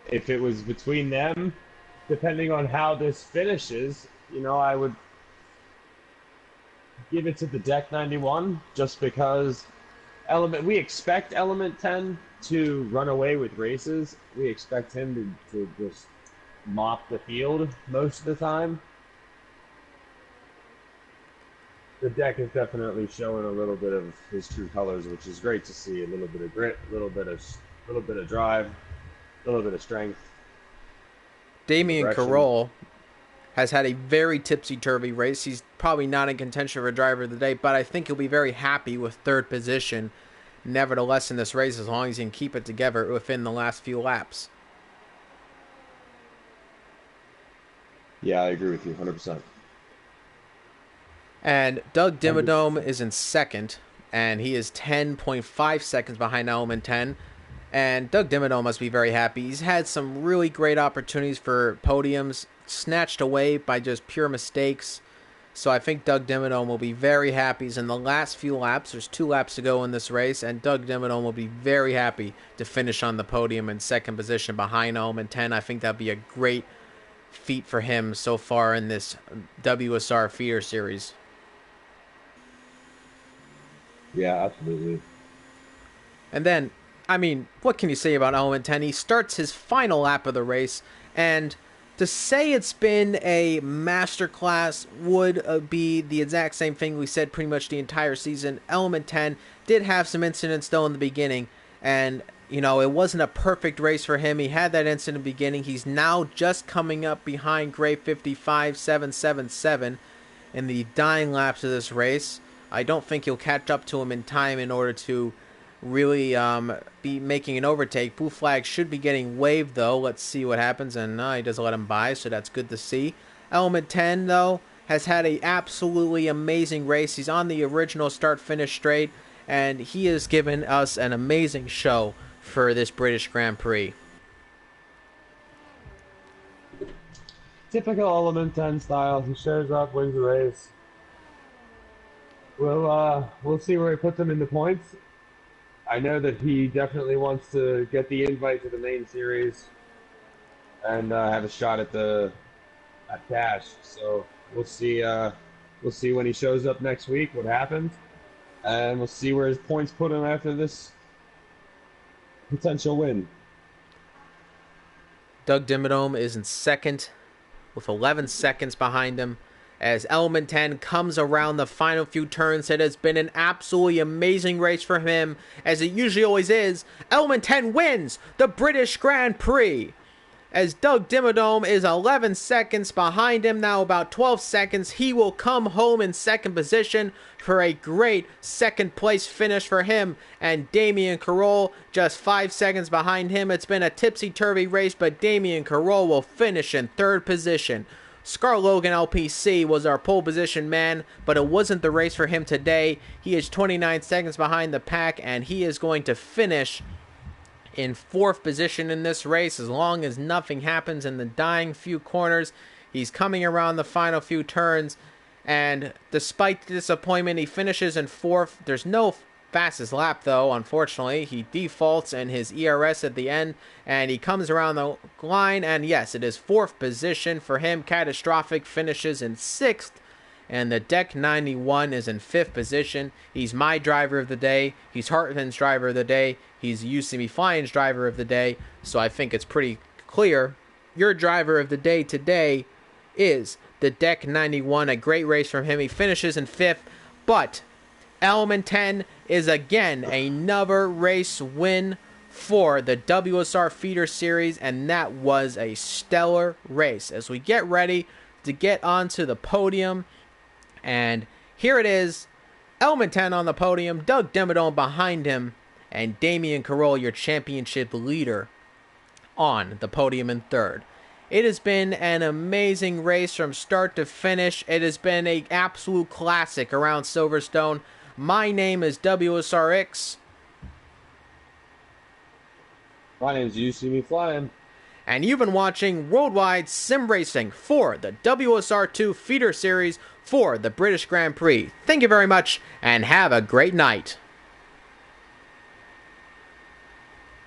If it was between them, depending on how this finishes, I would give it to the Deck 91 just because we expect Element 10 to run away with races. We expect him to just mop the field most of the time. The deck is definitely showing a little bit of his true colors, which is great to see. A little bit of grit, a little bit of drive, a little bit of strength. Damien Carroll has had a very tipsy-turvy race. He's probably not in contention for driver of the day, but I think he'll be very happy with 3rd position. nevertheless in this race as long as he can keep it together within the last few laps. Yeah, I agree with you 100%. And Doug Dimmadome is in second, and he is 10.5 seconds behind Element 10. And Doug Dimmadome must be very happy. He's had some really great opportunities for podiums, snatched away by just pure mistakes. So I think Doug Dimmadome will be very happy. He's in the last few laps. There's 2 laps to go in this race, and Doug Dimmadome will be very happy to finish on the podium in second position behind Element 10. I think that'd be a great feat for him so far in this WSR feeder series. Yeah, absolutely. And then, I mean, what can you say about Element 10? He starts his final lap of the race, and to say it's been a masterclass would be the exact same thing we said pretty much the entire season. Element 10 did have some incidents, though, in the beginning, and, you know, it wasn't a perfect race for him. He had that incident in the beginning. He's now just coming up behind Gray 55.777 in the dying laps of this race. I don't think he'll catch up to him in time in order to really be making an overtake. Blue flag should be getting waved, though. Let's see what happens. And he doesn't let him by, so that's good to see. Element 10, though, has had an absolutely amazing race. He's on the original start-finish straight, and he has given us an amazing show for this British Grand Prix. Typical Element 10 style. He shows up, wins the race. We'll see where he puts him in the points. I know that he definitely wants to get the invite to the main series and have a shot at cash. So we'll see. We'll see when he shows up next week what happens, and we'll see where his points put him after this potential win. Doug Dimmadome is in second with 11 seconds behind him. As Element 10 comes around the final few turns, it has been an absolutely amazing race for him, as it usually always is. Element 10 wins the British Grand Prix, as Doug Dimmadome is 11 seconds behind him, now about 12 seconds. He will come home in second position for a great second place finish for him, and Damian Carroll just 5 seconds behind him. It's been a tipsy-turvy race, but Damian Carroll will finish in third position. Scar Logan LPC was our pole position man, but it wasn't the race for him today. He is 29 seconds behind the pack, and he is going to finish in fourth position in this race as long as nothing happens in the dying few corners. He's coming around the final few turns, and despite the disappointment, he finishes in fourth. There's no fastest lap, though, unfortunately. He defaults in his ERS at the end, and he comes around the line, and yes, it is fourth position for him. Catastrophic finishes in sixth, and the Deck 91 is in fifth position. He's my driver of the day. He's Hartman's driver of the day. He's UCB Flying's driver of the day, so I think it's pretty clear. Your driver of the day today is the Deck 91, a great race from him. He finishes in fifth, but Element 10 is again another race win for the WSR feeder series, and that was a stellar race. As we get ready to get onto the podium, and here it is, Element 10 on the podium, Doug Dimmadome behind him, and Damian Carroll, your championship leader, on the podium in third. It has been an amazing race from start to finish. It has been an absolute classic around Silverstone. My name is WSRX. My name is UCB Flying. And you've been watching Worldwide Sim Racing for the WSR2 feeder series for the British Grand Prix. Thank you very much, and have a great night.